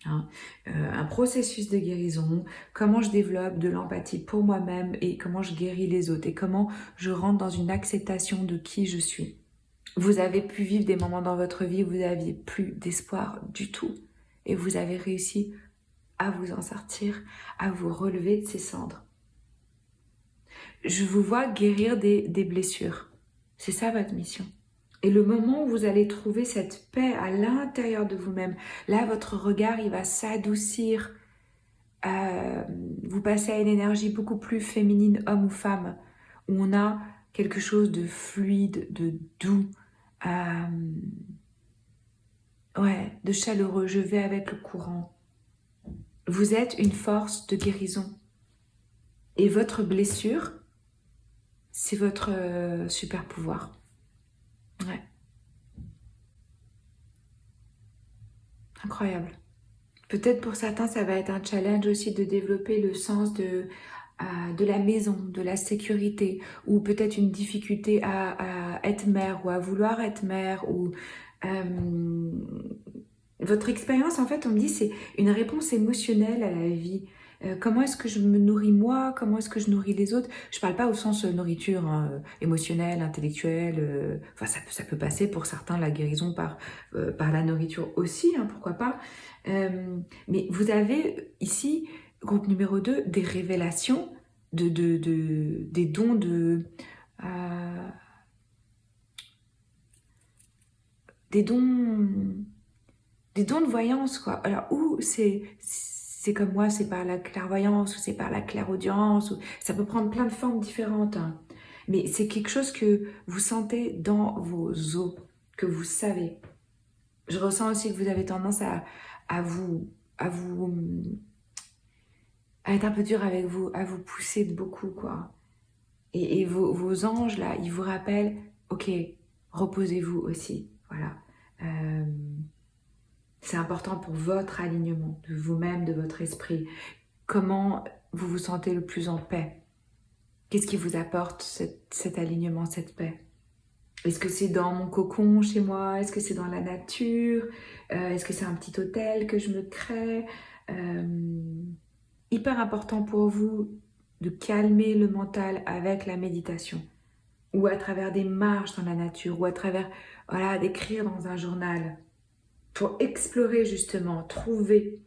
Hein. Un processus de guérison, comment je développe de l'empathie pour moi-même et comment je guéris les autres et comment je rentre dans une acceptation de qui je suis. Vous avez pu vivre des moments dans votre vie où vous n'aviez plus d'espoir du tout et vous avez réussi à vous en sortir, à vous relever de ces cendres. Je vous vois guérir des blessures. C'est ça votre mission. Et le moment où vous allez trouver cette paix à l'intérieur de vous-même, là, votre regard, il va s'adoucir. Vous passez à une énergie beaucoup plus féminine, homme ou femme, où on a quelque chose de fluide, de doux, de chaleureux. Je vais avec le courant. Vous êtes une force de guérison. Et votre blessure, c'est votre super pouvoir. Ouais. Incroyable. Peut-être pour certains, ça va être un challenge aussi de développer le sens de la maison, de la sécurité, ou peut-être une difficulté à être mère ou à vouloir être mère. Ou votre expérience, en fait, on me dit, c'est une réponse émotionnelle à la vie. Comment est-ce que je me nourris moi? Comment est-ce que je nourris les autres? Je parle pas au sens nourriture, hein, émotionnelle, intellectuelle. Enfin, ça peut passer pour certains la guérison par la nourriture aussi, hein, pourquoi pas. Mais vous avez ici, groupe numéro 2, des révélations, des dons des dons de voyance, quoi. Alors, ou c'est comme moi, c'est par la clairvoyance, ou c'est par la clairaudience, ou ça peut prendre plein de formes différentes. Hein. Mais c'est quelque chose que vous sentez dans vos os, que vous savez. Je ressens aussi que vous avez tendance à être un peu dur avec vous, à vous pousser beaucoup, quoi. Et vos anges, là, ils vous rappellent, ok, reposez-vous aussi, voilà. C'est important pour votre alignement, de vous-même, de votre esprit. Comment vous vous sentez le plus en paix? Qu'est-ce qui vous apporte cet alignement, cette paix? Est-ce que c'est dans mon cocon chez moi? Est-ce que c'est dans la nature? Est-ce que c'est un petit hôtel que je me crée? Hyper important pour vous de calmer le mental avec la méditation ou à travers des marches dans la nature ou à travers, d'écrire dans un journal pour explorer justement, trouver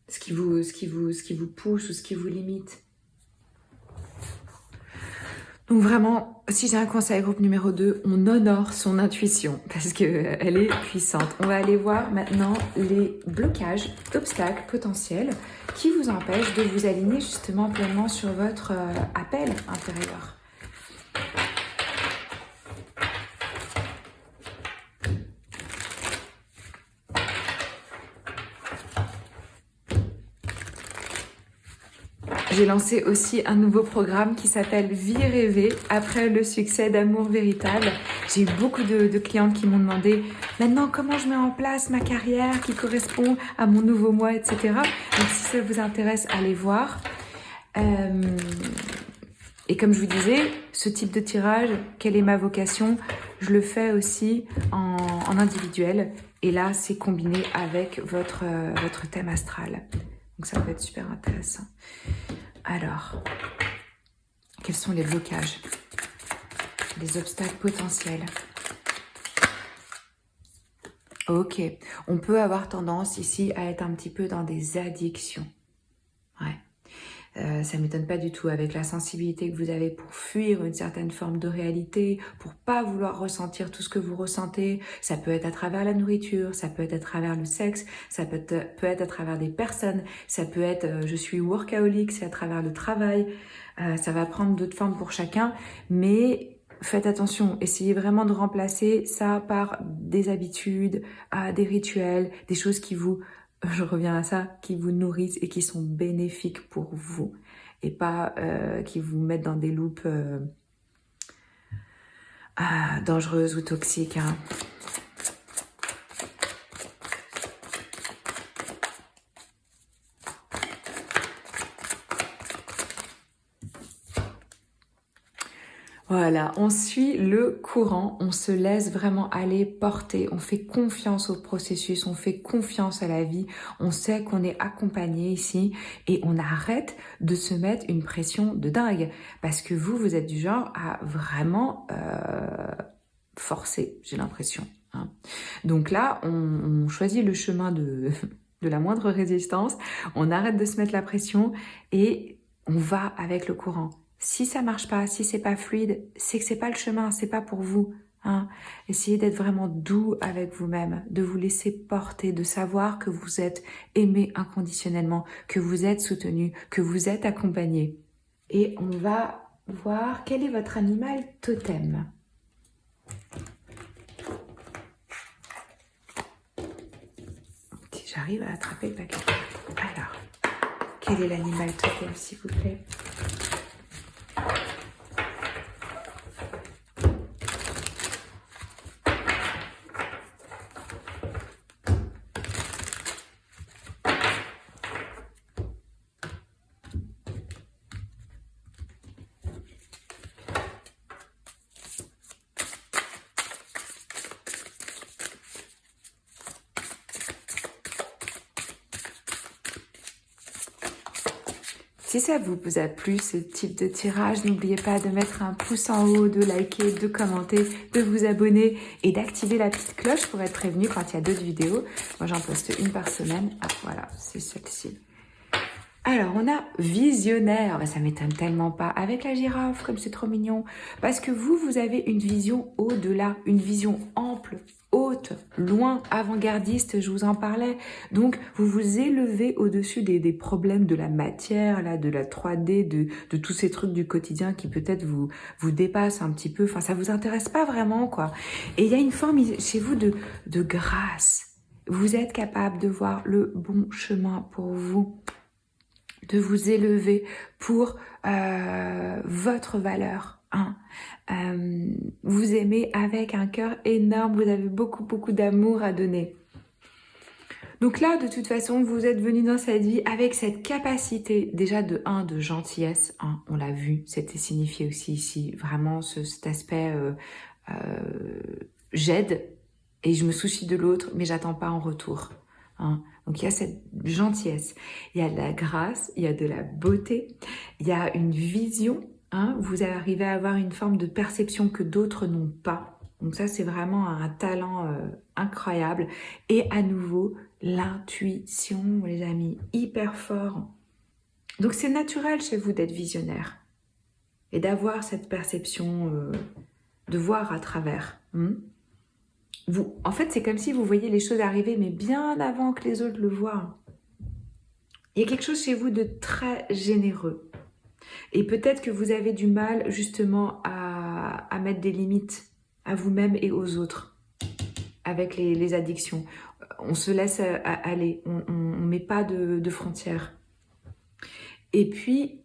ce qui vous pousse ou ce qui vous limite. Donc vraiment, si j'ai un conseil groupe numéro 2, on honore son intuition parce qu'elle est puissante. On va aller voir maintenant les blocages, obstacles potentiels qui vous empêchent de vous aligner justement pleinement sur votre appel intérieur. J'ai lancé aussi un nouveau programme qui s'appelle Vie rêvée après le succès d'Amour véritable. J'ai eu beaucoup de clientes qui m'ont demandé maintenant comment je mets en place ma carrière qui correspond à mon nouveau moi, etc. Donc si ça vous intéresse, allez voir. Et comme je vous disais, ce type de tirage, quelle est ma vocation? Je le fais aussi en individuel. Et là, c'est combiné avec votre thème astral. Donc ça peut être super intéressant. Alors, quels sont les blocages? les obstacles potentiels. Ok, on peut avoir tendance ici à être un petit peu dans des addictions. Ouais. Ça ne m'étonne pas du tout avec la sensibilité que vous avez pour fuir une certaine forme de réalité, pour pas vouloir ressentir tout ce que vous ressentez. Ça peut être à travers la nourriture, ça peut être à travers le sexe, ça peut être à travers des personnes, ça peut être je suis workaholic, c'est à travers le travail. Ça va prendre d'autres formes pour chacun, mais faites attention, essayez vraiment de remplacer ça par des habitudes, des rituels, des choses qui vous, je reviens à ça, qui vous nourrissent et qui sont bénéfiques pour vous et pas qui vous mettent dans des loupes dangereuses ou toxiques. Hein. Voilà, on suit le courant, on se laisse vraiment aller porter, on fait confiance au processus, on fait confiance à la vie, on sait qu'on est accompagné ici et on arrête de se mettre une pression de dingue parce que vous êtes du genre à vraiment forcer, j'ai l'impression. Hein. Donc là, on choisit le chemin de la moindre résistance, on arrête de se mettre la pression et on va avec le courant. Si ça marche pas, si c'est pas fluide, c'est que c'est pas le chemin, c'est pas pour vous. Hein. Essayez d'être vraiment doux avec vous-même, de vous laisser porter, de savoir que vous êtes aimé inconditionnellement, que vous êtes soutenu, que vous êtes accompagné. Et on va voir quel est votre animal totem. Si j'arrive à attraper le paquet. Alors, quel est l'animal totem, s'il vous plaît ? Si ça vous a plu ce type de tirage, n'oubliez pas de mettre un pouce en haut, de liker, de commenter, de vous abonner et d'activer la petite cloche pour être prévenu quand il y a d'autres vidéos. Moi j'en poste une par semaine. Ah voilà, c'est celle-ci. Alors, on a visionnaire, ça m'étonne tellement pas, avec la girafe, comme c'est trop mignon, parce que vous avez une vision au-delà, une vision ample, haute, loin, avant-gardiste, je vous en parlais. Donc, vous vous élevez au-dessus des problèmes de la matière, là, de la 3D, de tous ces trucs du quotidien qui peut-être vous dépassent un petit peu, enfin, ça vous intéresse pas vraiment, quoi. Et il y a une forme chez vous de grâce. Vous êtes capable de voir le bon chemin pour vous, de vous élever pour votre valeur. Hein. Vous aimez avec un cœur énorme, vous avez beaucoup d'amour à donner. Donc là, de toute façon, vous êtes venu dans cette vie avec cette capacité, déjà de gentillesse, hein, on l'a vu, c'était signifié aussi ici, vraiment cet aspect j'aide et je me soucie de l'autre, mais j'attends pas en retour. Hein. Donc il y a cette gentillesse, il y a de la grâce, il y a de la beauté, il y a une vision, hein, vous arrivez à avoir une forme de perception que d'autres n'ont pas. Donc ça c'est vraiment un talent incroyable. Et à nouveau, l'intuition, les amis, hyper fort. Donc c'est naturel chez vous d'être visionnaire et d'avoir cette perception, de voir à travers. En fait, c'est comme si vous voyez les choses arriver, mais bien avant que les autres le voient. Il y a quelque chose chez vous de très généreux. Et peut-être que vous avez du mal justement à mettre des limites à vous-même et aux autres avec les addictions. On se laisse aller, on ne met pas de frontières. Et puis,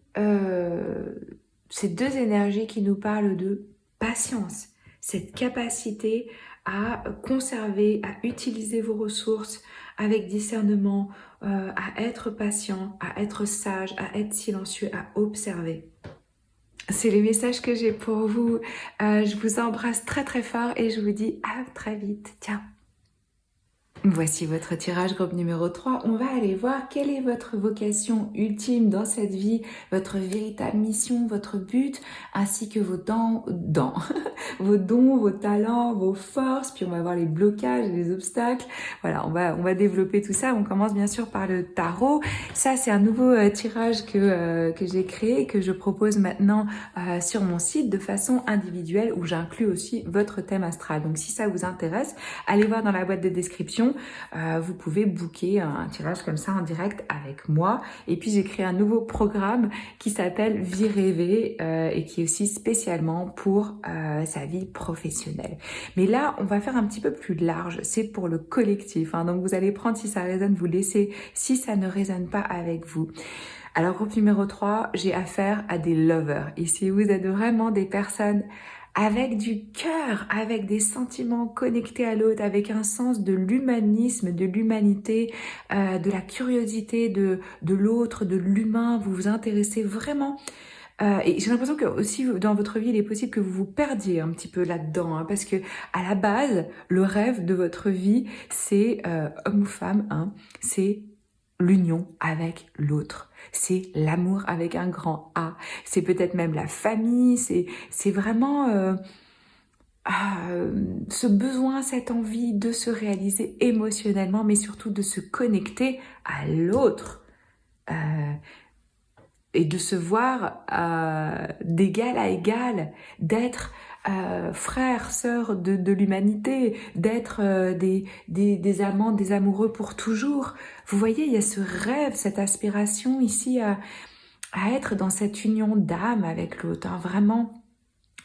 ces deux énergies qui nous parlent de patience, cette capacité à conserver, à utiliser vos ressources avec discernement, à être patient, à être sage, à être silencieux, à observer. C'est les messages que j'ai pour vous. Je vous embrasse très fort et je vous dis à très vite. Ciao. Voici votre tirage groupe numéro 3. On va aller voir quelle est votre vocation ultime dans cette vie, votre véritable mission, votre but, ainsi que vos vos dons, vos talents, vos forces. Puis on va voir les blocages, les obstacles. Voilà, on va développer tout ça. On commence bien sûr par le tarot. Ça, c'est un nouveau tirage que j'ai créé, que je propose maintenant sur mon site de façon individuelle, où j'inclus aussi votre thème astral. Donc si ça vous intéresse, allez voir dans la boîte de description. Vous pouvez booker un tirage comme ça en direct avec moi. Et puis j'ai créé un nouveau programme qui s'appelle Vie rêvée et qui est aussi spécialement pour sa vie professionnelle. Mais là, on va faire un petit peu plus large. C'est pour le collectif, hein. Donc vous allez prendre si ça résonne, vous laissez si ça ne résonne pas avec vous. Alors groupe numéro 3, j'ai affaire à des lovers. Ici, vous êtes vraiment des personnes avec du cœur, avec des sentiments connectés à l'autre, avec un sens de l'humanisme, de l'humanité, de la curiosité de l'autre, de l'humain. Vous vous intéressez vraiment. Et j'ai l'impression que aussi dans votre vie, il est possible que vous vous perdiez un petit peu là-dedans, hein, parce que à la base, le rêve de votre vie, c'est homme ou femme, hein, c'est l'union avec l'autre. C'est l'amour avec un grand A. C'est peut-être même la famille. C'est vraiment ce besoin, cette envie de se réaliser émotionnellement, mais surtout de se connecter à l'autre. Et de se voir d'égal à égal, d'être frères, sœurs de l'humanité, d'être des amants, des amoureux pour toujours. Vous voyez, il y a ce rêve, cette aspiration ici à être dans cette union d'âme avec l'autre, hein, vraiment.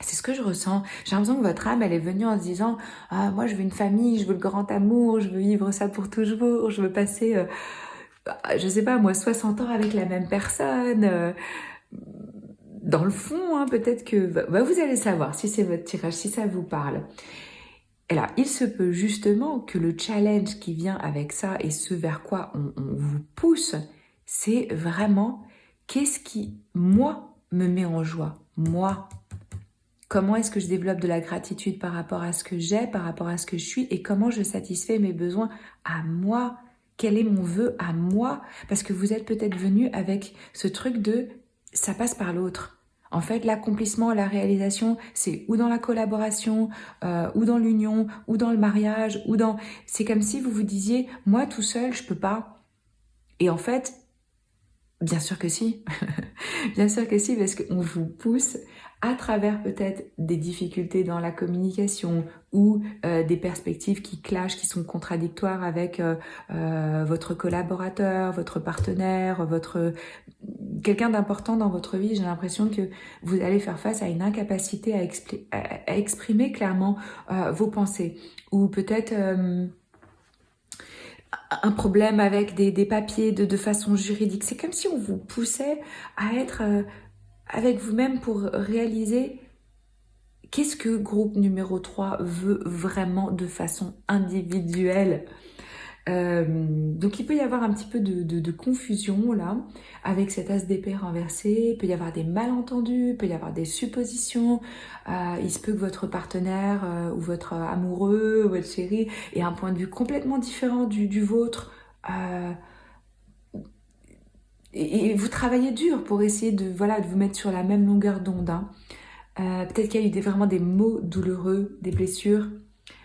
C'est ce que je ressens. J'ai l'impression que votre âme, elle est venue en se disant « Ah, moi, je veux une famille, je veux le grand amour, je veux vivre ça pour toujours, je veux passer... je sais pas, moi, 60 ans avec la même personne. Dans le fond, hein, peut-être que... vous allez savoir si c'est votre tirage, si ça vous parle. Et là, il se peut justement que le challenge qui vient avec ça et ce vers quoi on vous pousse, c'est vraiment qu'est-ce qui, moi, me met en joie. Moi, comment est-ce que je développe de la gratitude par rapport à ce que j'ai, par rapport à ce que je suis, et comment je satisfais mes besoins à moi. Quel est mon vœu à moi? Parce que vous êtes peut-être venu avec ce truc de « ça passe par l'autre ». En fait, l'accomplissement, la réalisation, c'est ou dans la collaboration, ou dans l'union, ou dans le mariage, ou dans... C'est comme si vous vous disiez « moi tout seul, je peux pas ». Et en fait, bien sûr que si. Bien sûr que si, parce qu'on vous pousse à travers peut-être des difficultés dans la communication ou des perspectives qui clashent, qui sont contradictoires avec votre collaborateur, votre partenaire, quelqu'un d'important dans votre vie. J'ai l'impression que vous allez faire face à une incapacité à exprimer clairement vos pensées, ou peut-être un problème avec des papiers de façon juridique. C'est comme si on vous poussait à être avec vous-même pour réaliser qu'est-ce que groupe numéro 3 veut vraiment de façon individuelle. Donc il peut y avoir un petit peu de confusion là, avec cet as d'épée renversé. Il peut y avoir des malentendus, il peut y avoir des suppositions. Il se peut que votre partenaire ou votre amoureux ou votre chéri ait un point de vue complètement différent du vôtre. Et vous travaillez dur pour essayer de vous mettre sur la même longueur d'onde, hein. Peut-être qu'il y a eu vraiment des mots douloureux, des blessures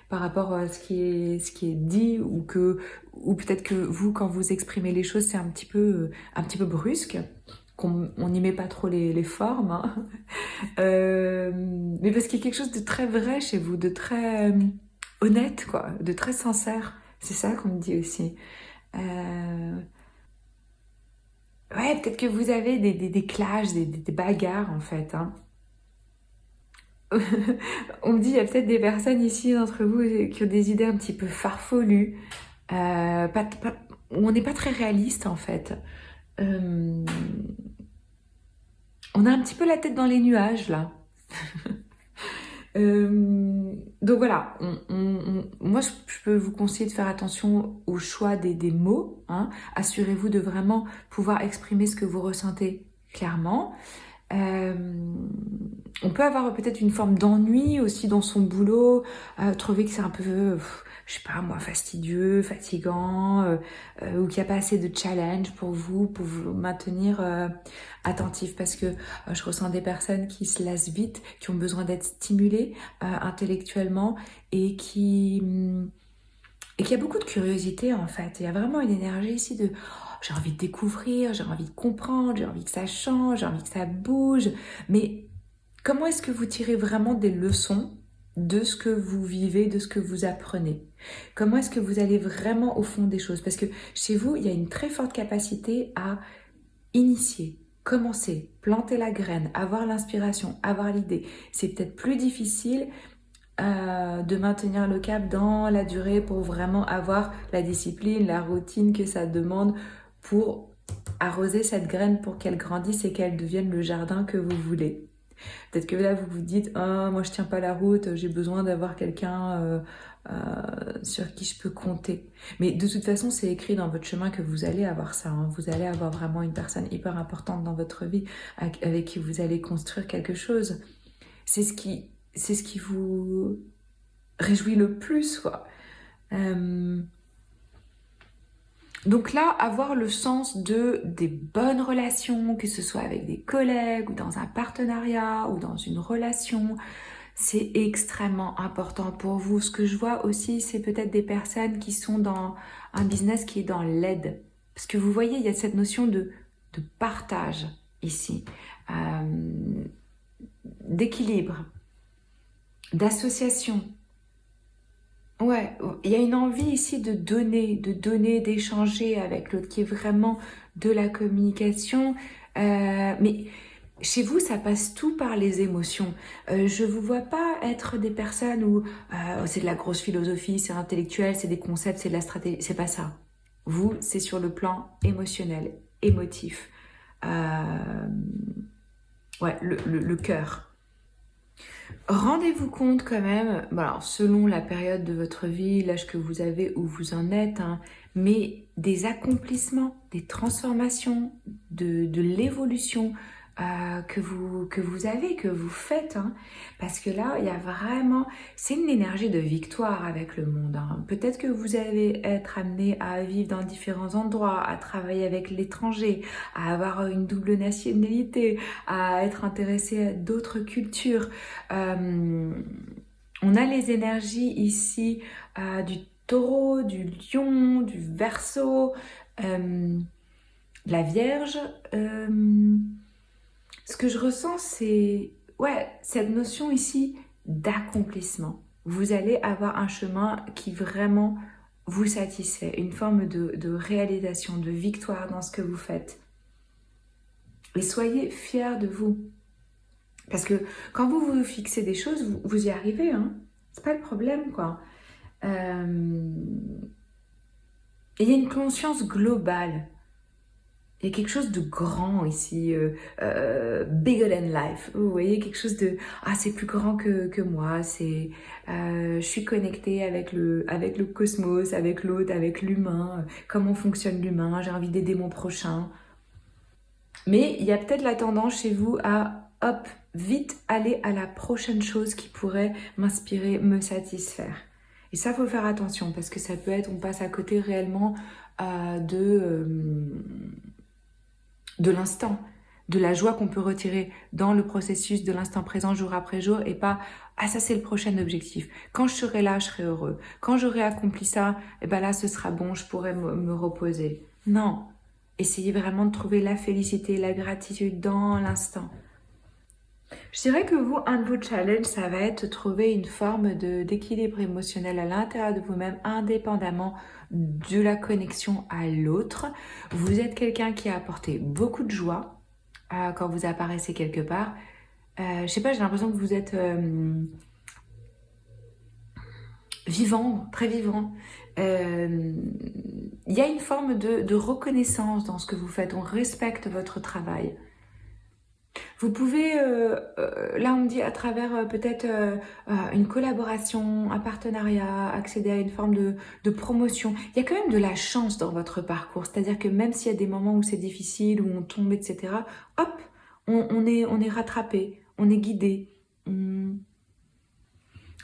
par rapport à ce qui est dit, ou peut-être que vous, quand vous exprimez les choses, c'est un petit peu brusque, qu'on n'y met pas trop les formes, hein. Mais parce qu'il y a quelque chose de très vrai chez vous, de très honnête, quoi, de très sincère. C'est ça qu'on me dit aussi. Ouais, peut-être que vous avez des clashs, des bagarres, en fait, hein. On me dit, il y a peut-être des personnes ici d'entre vous qui ont des idées un petit peu farfelues, où on n'est pas très réaliste, en fait. On a un petit peu la tête dans les nuages, là. Donc voilà, moi je peux vous conseiller de faire attention au choix des mots, hein. Assurez-vous de vraiment pouvoir exprimer ce que vous ressentez clairement. On peut avoir peut-être une forme d'ennui aussi dans son boulot, trouver que c'est un peu, je sais pas moi, fastidieux, fatigant, ou qu'il n'y a pas assez de challenge pour vous maintenir attentif. Parce que je ressens des personnes qui se lassent vite, qui ont besoin d'être stimulées intellectuellement et et qu'il y a beaucoup de curiosité en fait. Il y a vraiment une énergie ici de j'ai envie de découvrir, j'ai envie de comprendre, j'ai envie que ça change, j'ai envie que ça bouge. Mais comment est-ce que vous tirez vraiment des leçons de ce que vous vivez, de ce que vous apprenez? Comment est-ce que vous allez vraiment au fond des choses? Parce que chez vous, il y a une très forte capacité à initier, commencer, planter la graine, avoir l'inspiration, avoir l'idée. C'est peut-être plus difficile de maintenir le cap dans la durée pour vraiment avoir la discipline, la routine que ça demande pour arroser cette graine pour qu'elle grandisse et qu'elle devienne le jardin que vous voulez. Peut-être que là vous vous dites ah moi je tiens pas la route, j'ai besoin d'avoir quelqu'un sur qui je peux compter. Mais de toute façon c'est écrit dans votre chemin que vous allez avoir ça, hein. Vous allez avoir vraiment une personne hyper importante dans votre vie avec qui vous allez construire quelque chose. C'est ce qui vous réjouit le plus, quoi. Donc là, avoir le sens des bonnes relations, que ce soit avec des collègues ou dans un partenariat ou dans une relation, c'est extrêmement important pour vous. Ce que je vois aussi, c'est peut-être des personnes qui sont dans un business qui est dans l'aide. Parce que vous voyez, il y a cette notion de partage ici, d'équilibre, d'association. Ouais, il y a une envie ici de donner, d'échanger avec l'autre, qui est vraiment de la communication. Mais chez vous, ça passe tout par les émotions. Je vous vois pas être des personnes où c'est de la grosse philosophie, c'est intellectuel, c'est des concepts, c'est de la stratégie. C'est pas ça. Vous, c'est sur le plan émotionnel, émotif. Ouais, le cœur. Rendez-vous compte quand même, bon alors, selon la période de votre vie, l'âge que vous avez, où vous en êtes, hein, mais des accomplissements, des transformations, de l'évolution que vous avez, que vous faites. Hein, parce que là, il y a vraiment... C'est une énergie de victoire avec le monde. Hein. Peut-être que vous allez être amené à vivre dans différents endroits, à travailler avec l'étranger, à avoir une double nationalité, à être intéressé à d'autres cultures. On a les énergies ici du taureau, du lion, du verseau, la vierge. Ce que je ressens, c'est cette notion ici d'accomplissement. Vous allez avoir un chemin qui vraiment vous satisfait, une forme de réalisation, de victoire dans ce que vous faites. Et soyez fiers de vous. Parce que quand vous vous fixez des choses, vous y arrivez, hein. C'est pas le problème, quoi. Et il y a une conscience globale. Il y a quelque chose de grand ici, bigger than life. Vous voyez, quelque chose de c'est plus grand que moi. Je suis connectée avec le cosmos, avec l'autre, avec l'humain. Comment fonctionne l'humain? J'ai envie d'aider mon prochain. Mais il y a peut-être la tendance chez vous à vite aller à la prochaine chose qui pourrait m'inspirer, me satisfaire. Et ça, faut faire attention parce que ça peut être, on passe à côté réellement de l'instant, de la joie qu'on peut retirer dans le processus de l'instant présent jour après jour et pas ça c'est le prochain objectif. Quand je serai là, je serai heureux. Quand j'aurai accompli ça, là ce sera bon, je pourrai me reposer. Non, essayez vraiment de trouver la félicité, la gratitude dans l'instant. Je dirais que vous, un de vos challenges, ça va être de trouver une forme d'équilibre émotionnel à l'intérieur de vous-même, indépendamment de la connexion à l'autre. Vous êtes quelqu'un qui a apporté beaucoup de joie quand vous apparaissez quelque part. Je sais pas, j'ai l'impression que vous êtes vivant, très vivant. Il y a une forme de reconnaissance dans ce que vous faites. On respecte votre travail. Vous pouvez, là on me dit à travers peut-être une collaboration, un partenariat, accéder à une forme de promotion. Il y a quand même de la chance dans votre parcours, c'est-à-dire que même s'il y a des moments où c'est difficile, où on tombe, etc., hop, on est rattrapé, on est guidé.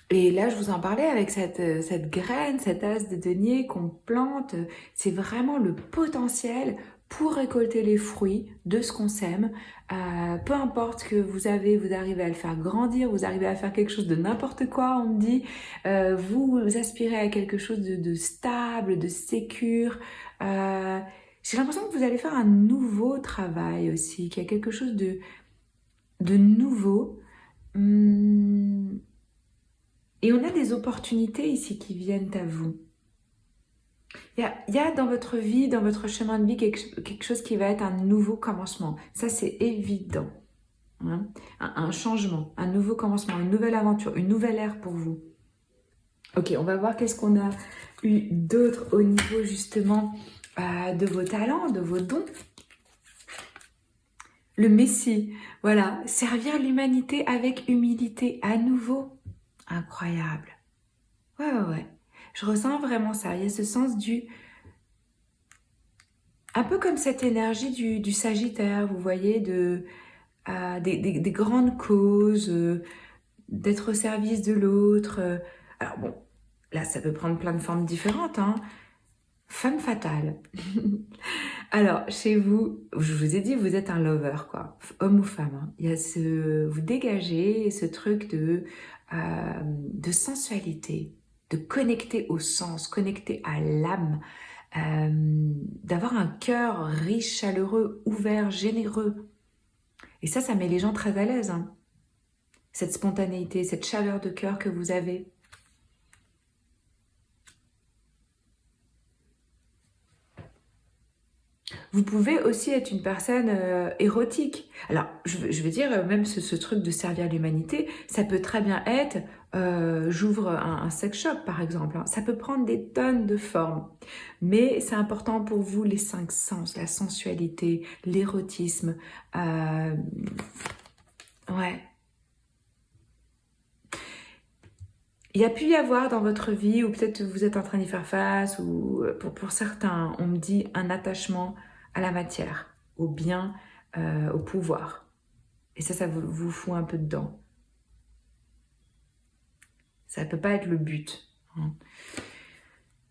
Et là, je vous en parlais avec cette graine, cet as de denier qu'on plante. C'est vraiment le potentiel pour récolter les fruits de ce qu'on sème. Peu importe ce que vous avez, vous arrivez à le faire grandir, vous arrivez à faire quelque chose de n'importe quoi, on me dit. Vous aspirez à quelque chose de stable, de sécure. J'ai l'impression que vous allez faire un nouveau travail aussi, qu'il y a quelque chose de nouveau. Et on a des opportunités ici qui viennent à vous. Il y a dans votre vie, dans votre chemin de vie, quelque chose qui va être un nouveau commencement. Ça, c'est évident. Hein. Un changement, un nouveau commencement, une nouvelle aventure, une nouvelle ère pour vous. Ok, on va voir qu'est-ce qu'on a eu d'autre au niveau justement de vos talents, de vos dons. Le Messie, voilà, servir l'humanité avec humilité à nouveau. Incroyable. Ouais. Je ressens vraiment ça. Il y a ce sens un peu comme cette énergie du Sagittaire, vous voyez, des grandes causes, d'être au service de l'autre. Alors bon, là, ça peut prendre plein de formes différentes, hein. Femme fatale. Alors, chez vous, je vous ai dit, vous êtes un lover, quoi. Homme ou femme. Hein. Il y a vous dégagez ce truc de sensualité, de connecter au sens, connecter à l'âme, d'avoir un cœur riche, chaleureux, ouvert, généreux. Et ça met les gens très à l'aise. Hein. Cette spontanéité, cette chaleur de cœur que vous avez. Vous pouvez aussi être une personne érotique. Alors, je veux dire, même ce truc de servir l'humanité, ça peut très bien être, j'ouvre un sex shop par exemple. Hein. Ça peut prendre des tonnes de formes. Mais c'est important pour vous, les 5 sens, la sensualité, l'érotisme. Ouais. Il y a pu y avoir dans votre vie, ou peut-être vous êtes en train d'y faire face, ou pour certains, on me dit un attachement à la matière, au bien, au pouvoir. Et ça vous fout un peu dedans. Ça ne peut pas être le but. Hein.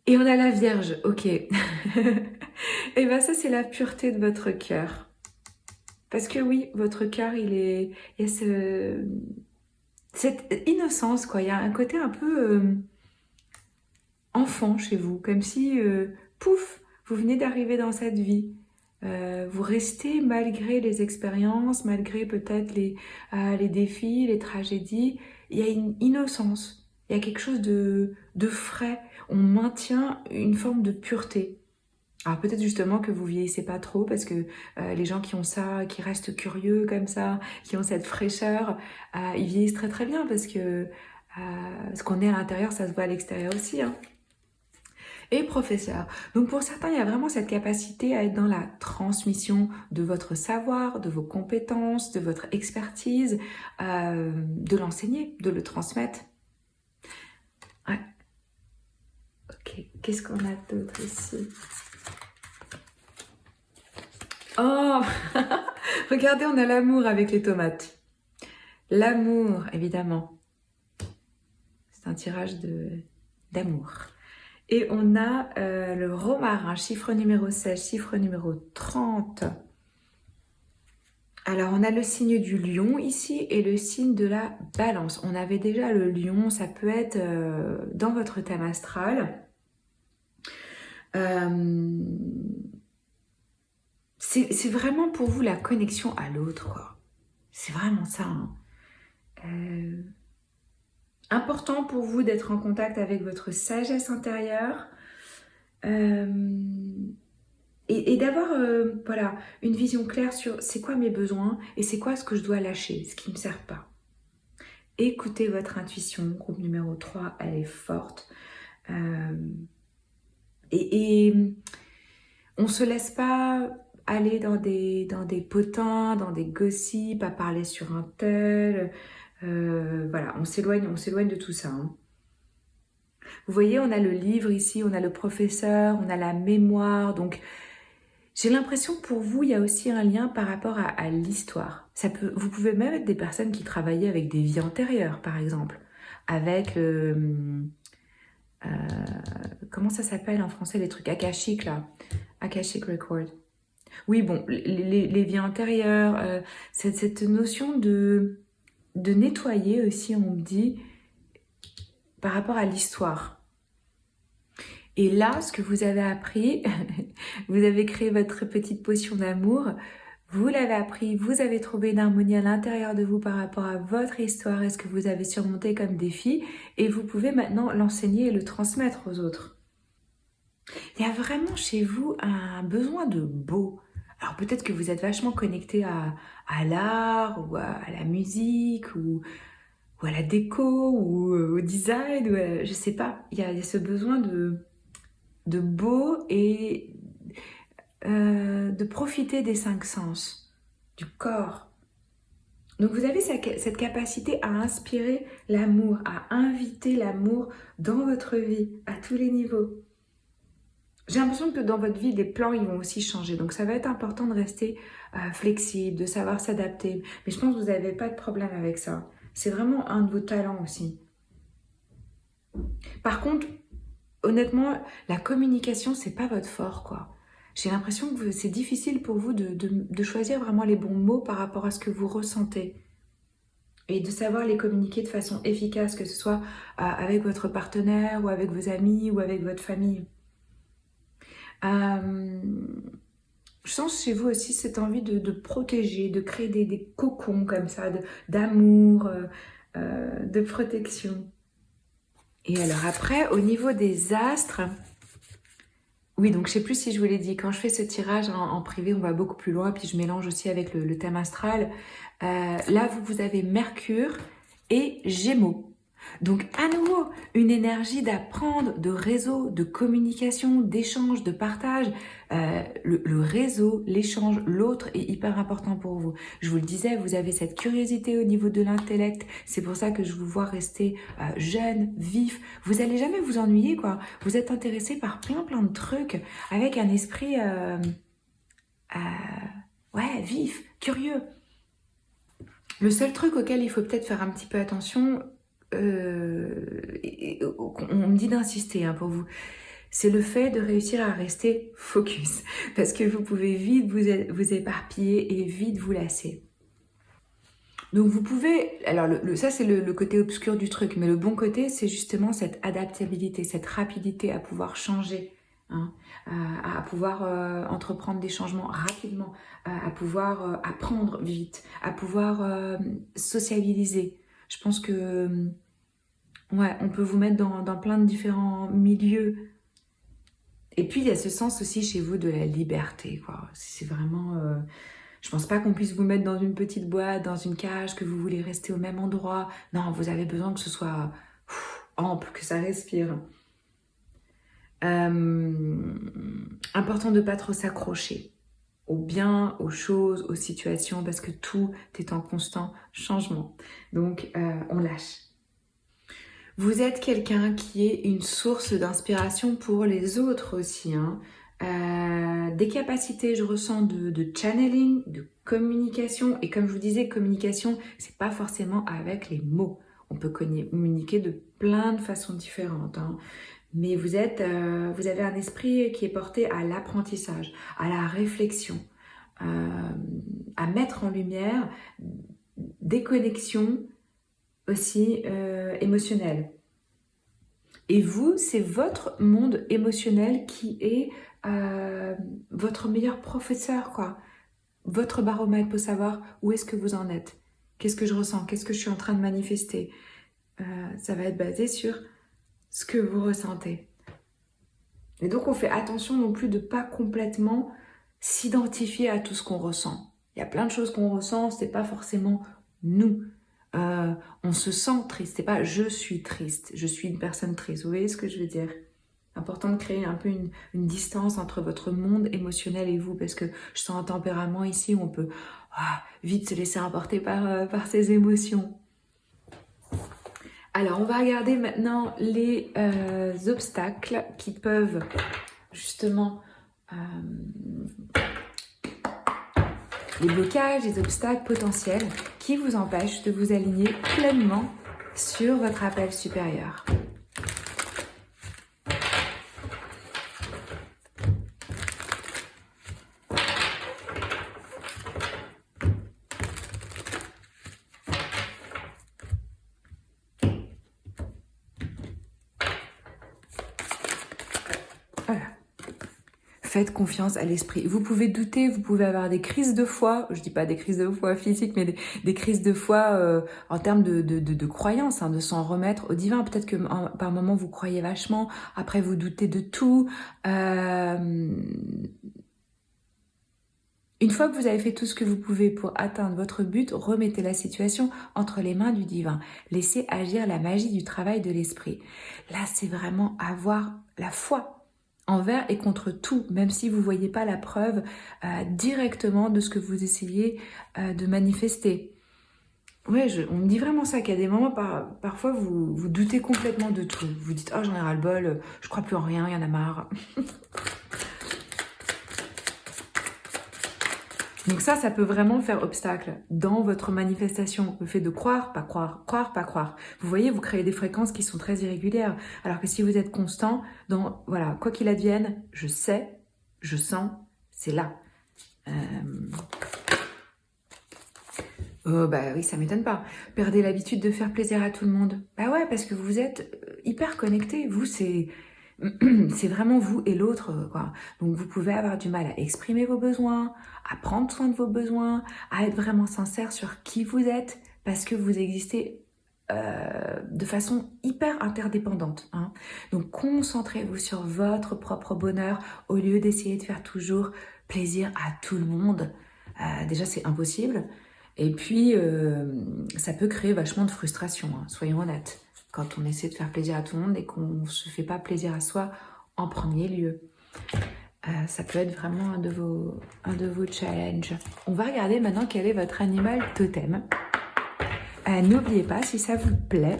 Et on a la Vierge, ok. Et bien ça, c'est la pureté de votre cœur. Parce que oui, votre cœur, il y a cette innocence, quoi. Il y a un côté un peu enfant chez vous, comme si, pouf, vous venez d'arriver dans cette vie. Vous restez malgré les expériences, malgré peut-être les défis, les tragédies. Il y a une innocence, il y a quelque chose de frais. On maintient une forme de pureté. Alors peut-être justement que vous vieillissez pas trop parce que les gens qui ont ça, qui restent curieux comme ça, qui ont cette fraîcheur, ils vieillissent très très bien parce que ce qu'on est à l'intérieur, ça se voit à l'extérieur aussi. Hein. Et professeur. Donc pour certains, il y a vraiment cette capacité à être dans la transmission de votre savoir, de vos compétences, de votre expertise, de l'enseigner, de le transmettre. Ouais. Ok, qu'est-ce qu'on a d'autre ici? Oh, regardez, on a l'amour avec les tomates. L'amour, évidemment. C'est un tirage d'amour. Et on a le romarin, chiffre numéro 16, chiffre numéro 30. Alors, on a le signe du lion ici et le signe de la balance. On avait déjà le lion, ça peut être dans votre thème astral. C'est vraiment pour vous la connexion à l'autre. C'est vraiment ça. Hein. Important pour vous d'être en contact avec votre sagesse intérieure et d'avoir voilà, une vision claire sur c'est quoi mes besoins et c'est quoi ce que je dois lâcher, ce qui ne me sert pas. Écoutez votre intuition, groupe numéro 3, elle est forte. Et on ne se laisse pas aller dans des potins, dans des gossips, à parler sur un tel. Voilà, on s'éloigne de tout ça. Hein. Vous voyez, on a le livre ici, on a le professeur, on a la mémoire. Donc, J'ai l'impression que pour vous, il y a aussi un lien par rapport à l'histoire. Vous pouvez même être des personnes qui travaillaient avec des vies antérieures, par exemple. Avec, comment ça s'appelle en français, les trucs akashiques, là? Akashic Record. Oui, bon, les vies antérieures, cette notion de nettoyer aussi, on me dit, par rapport à l'histoire. Et là, ce que vous avez appris, vous avez créé votre petite potion d'amour, vous l'avez appris, vous avez trouvé une harmonie à l'intérieur de vous par rapport à votre histoire et ce que vous avez surmonté comme défi, et vous pouvez maintenant l'enseigner et le transmettre aux autres. Il y a vraiment chez vous un besoin de beau. Alors peut-être que vous êtes vachement connecté à l'art, ou à la musique, ou à la déco, ou au design, ou je sais pas. Il y a ce besoin de beau et de profiter des 5 sens, du corps. Donc vous avez cette capacité à inspirer l'amour, à inviter l'amour dans votre vie, à tous les niveaux. J'ai l'impression que dans votre vie, les plans, ils vont aussi changer. Donc ça va être important de rester flexible, de savoir s'adapter. Mais je pense que vous n'avez pas de problème avec ça. C'est vraiment un de vos talents aussi. Par contre, honnêtement, la communication, c'est pas votre fort, quoi. J'ai l'impression que c'est difficile pour vous de choisir vraiment les bons mots par rapport à ce que vous ressentez. Et de savoir les communiquer de façon efficace, que ce soit avec votre partenaire, ou avec vos amis, ou avec votre famille. Je sens chez vous aussi cette envie de protéger, de créer des cocons comme ça, d'amour, de protection. Et alors après, au niveau des astres, oui, donc je sais plus si je vous l'ai dit, quand je fais ce tirage en privé, on va beaucoup plus loin, puis je mélange aussi avec le thème astral. Là, vous avez Mercure et Gémeaux. Donc à nouveau, une énergie d'apprendre, de réseau, de communication, d'échange, de partage. Le réseau, l'échange, l'autre est hyper important pour vous. Je vous le disais, vous avez cette curiosité au niveau de l'intellect. C'est pour ça que je vous vois rester jeune, vif. Vous n'allez jamais vous ennuyer, quoi. Vous êtes intéressé par plein de trucs avec un esprit ouais, vif, curieux. Le seul truc auquel il faut peut-être faire un petit peu attention, on me dit d'insister hein, pour vous, c'est le fait de réussir à rester focus. Parce que vous pouvez vite vous éparpiller et vite vous lasser. Donc vous pouvez, alors ça c'est le côté obscur du truc, mais le bon côté c'est justement cette adaptabilité, cette rapidité à pouvoir changer. Hein, à pouvoir entreprendre des changements rapidement, à pouvoir apprendre vite, à pouvoir sociabiliser. Je pense que ouais, on peut vous mettre dans plein de différents milieux. Et puis il y a ce sens aussi chez vous de la liberté, quoi. C'est vraiment... je pense pas qu'on puisse vous mettre dans une petite boîte, dans une cage, que vous voulez rester au même endroit. Non, vous avez besoin que ce soit ample, que ça respire. Important de ne pas trop s'accrocher aux biens, aux choses, aux situations, parce que tout est en constant changement. Donc, on lâche. Vous êtes quelqu'un qui est une source d'inspiration pour les autres aussi. Hein. Des capacités, je ressens, de channeling, de communication. Et comme je vous disais, communication, c'est pas forcément avec les mots. On peut communiquer de plein de façons différentes. Hein. Mais vous avez un esprit qui est porté à l'apprentissage, à la réflexion, à mettre en lumière des connexions aussi émotionnelles. Et vous, c'est votre monde émotionnel qui est votre meilleur professeur, quoi. Votre baromètre pour savoir où est-ce que vous en êtes. Qu'est-ce que je ressens? Qu'est-ce que je suis en train de manifester? Ça va être basé sur ce que vous ressentez. Et donc on fait attention non plus de ne pas complètement s'identifier à tout ce qu'on ressent. Il y a plein de choses qu'on ressent, c'est pas forcément nous. On se sent triste, c'est pas je suis triste, je suis une personne triste. Vous voyez ce que je veux dire? Important de créer un peu une distance entre votre monde émotionnel et vous, parce que je sens un tempérament ici où on peut vite se laisser emporter par ses émotions. Alors, on va regarder maintenant les obstacles qui peuvent justement les blocages, les obstacles potentiels qui vous empêchent de vous aligner pleinement sur votre appel supérieur. Voilà. Faites confiance à l'esprit. Vous pouvez douter, vous pouvez avoir des crises de foi. Je dis pas des crises de foi physiques, mais des crises de foi en termes de croyance, hein, de s'en remettre au divin. Peut-être que par moment vous croyez vachement, après vous doutez de tout. Une fois que vous avez fait tout ce que vous pouvez pour atteindre votre but, remettez la situation entre les mains du divin. Laissez agir la magie du travail de l'esprit. Là, c'est vraiment avoir la foi envers et contre tout, même si vous ne voyez pas la preuve directement de ce que vous essayez de manifester. Ouais, on me dit vraiment ça, qu'il y a des moments, parfois, vous doutez complètement de tout. Vous dites, oh, j'en ai ras-le-bol, je crois plus en rien, il y en a marre. Donc ça peut vraiment faire obstacle dans votre manifestation. Le fait de croire, pas croire, croire, pas croire. Vous voyez, vous créez des fréquences qui sont très irrégulières. Alors que si vous êtes constant dans, voilà, quoi qu'il advienne, je sais, je sens, c'est là. Oh bah oui, ça m'étonne pas. Perdez l'habitude de faire plaisir à tout le monde. Bah ouais, parce que vous êtes hyper connectés. Vous, c'est vraiment vous et l'autre, quoi. Donc vous pouvez avoir du mal à exprimer vos besoins, à prendre soin de vos besoins, à être vraiment sincère sur qui vous êtes, parce que vous existez de façon hyper interdépendante, hein. Donc concentrez-vous sur votre propre bonheur au lieu d'essayer de faire toujours plaisir à tout le monde. Déjà, c'est impossible. Et puis, ça peut créer vachement de frustration, hein, soyons honnêtes, quand on essaie de faire plaisir à tout le monde et qu'on ne se fait pas plaisir à soi en premier lieu. Ça peut être vraiment un de vos challenges. On va regarder maintenant quel est votre animal totem. N'oubliez pas, si ça vous plaît,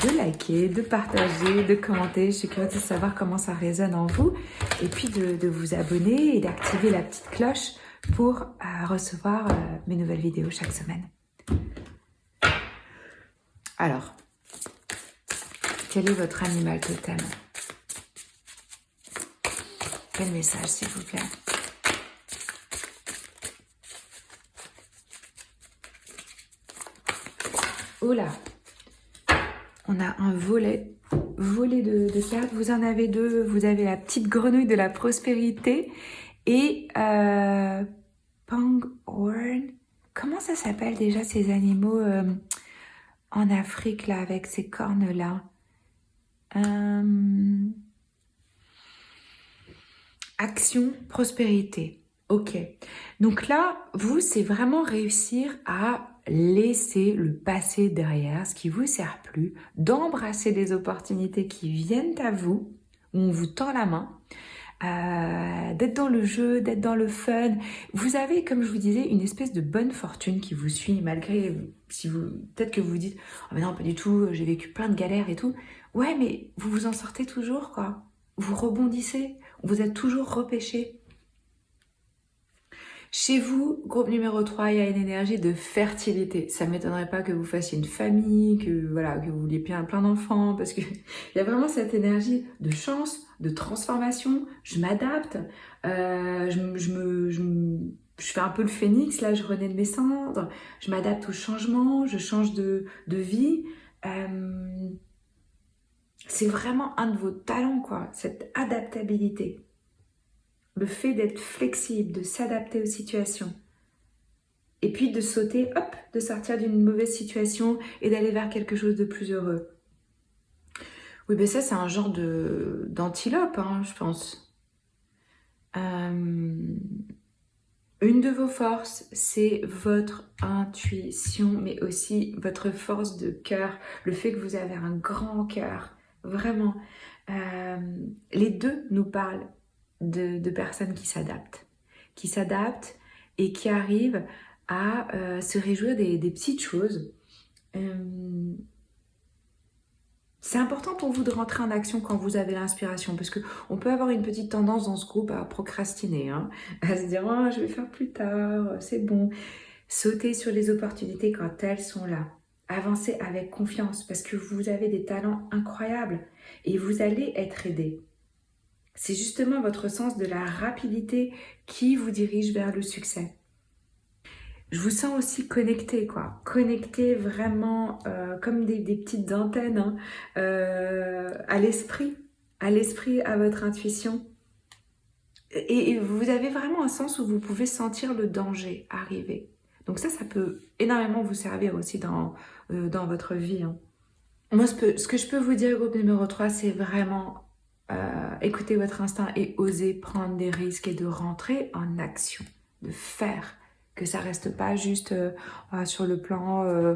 de liker, de partager, de commenter. Je suis curieuse de savoir comment ça résonne en vous. Et puis de vous abonner et d'activer la petite cloche pour recevoir mes nouvelles vidéos chaque semaine. Alors, quel est votre animal totem? Quel message, s'il vous plaît? Oh là, on a un volet de cartes. Vous en avez deux. Vous avez la petite grenouille de la prospérité et Pronghorn. Comment ça s'appelle déjà ces animaux en Afrique là avec ces cornes là? Action, prospérité. Ok. Donc là, vous, c'est vraiment réussir à laisser le passé derrière, ce qui vous sert plus, d'embrasser des opportunités qui viennent à vous, où on vous tend la main, d'être dans le jeu, d'être dans le fun. Vous avez, comme je vous disais, une espèce de bonne fortune qui vous suit, malgré, peut-être que vous vous dites, oh mais non, pas du tout, j'ai vécu plein de galères et tout. Ouais, mais vous vous en sortez toujours, quoi. Vous rebondissez, vous êtes toujours repêché. Chez vous, groupe numéro 3, il y a une énergie de fertilité. Ça ne m'étonnerait pas que vous fassiez une famille, que vous vouliez plein d'enfants, parce qu'il y a vraiment cette énergie de chance, de transformation. Je m'adapte, je fais un peu le phénix, là je renais de mes cendres, je m'adapte au changement, je change de vie. C'est vraiment un de vos talents, quoi, cette adaptabilité. Le fait d'être flexible, de s'adapter aux situations. Et puis de sauter, hop, de sortir d'une mauvaise situation et d'aller vers quelque chose de plus heureux. Oui, ben ça, c'est un genre d'antilope, hein, je pense. Une de vos forces, c'est votre intuition, mais aussi votre force de cœur. Le fait que vous avez un grand cœur, vraiment. Les deux nous parlent de personnes qui s'adaptent et qui arrivent à se réjouir des petites choses. C'est important pour vous de rentrer en action quand vous avez l'inspiration, parce que on peut avoir une petite tendance dans ce groupe à procrastiner, hein, à se dire oh, je vais faire plus tard, c'est bon. Sautez sur les opportunités quand elles sont là. Avancez avec confiance parce que vous avez des talents incroyables et vous allez être aidé. C'est justement votre sens de la rapidité qui vous dirige vers le succès. Je vous sens aussi connecté, quoi. Connecté vraiment comme des petites antennes hein, à l'esprit, à votre intuition. Et vous avez vraiment un sens où vous pouvez sentir le danger arriver. Donc ça peut énormément vous servir aussi dans votre vie. Hein. Moi, ce que je peux vous dire, groupe numéro 3, c'est vraiment écouter votre instinct et oser prendre des risques et de rentrer en action, de faire, que ça reste pas juste sur le plan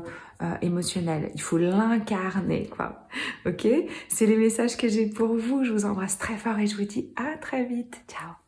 émotionnel. Il faut l'incarner, quoi. Ok? C'est les messages que j'ai pour vous. Je vous embrasse très fort et je vous dis à très vite. Ciao!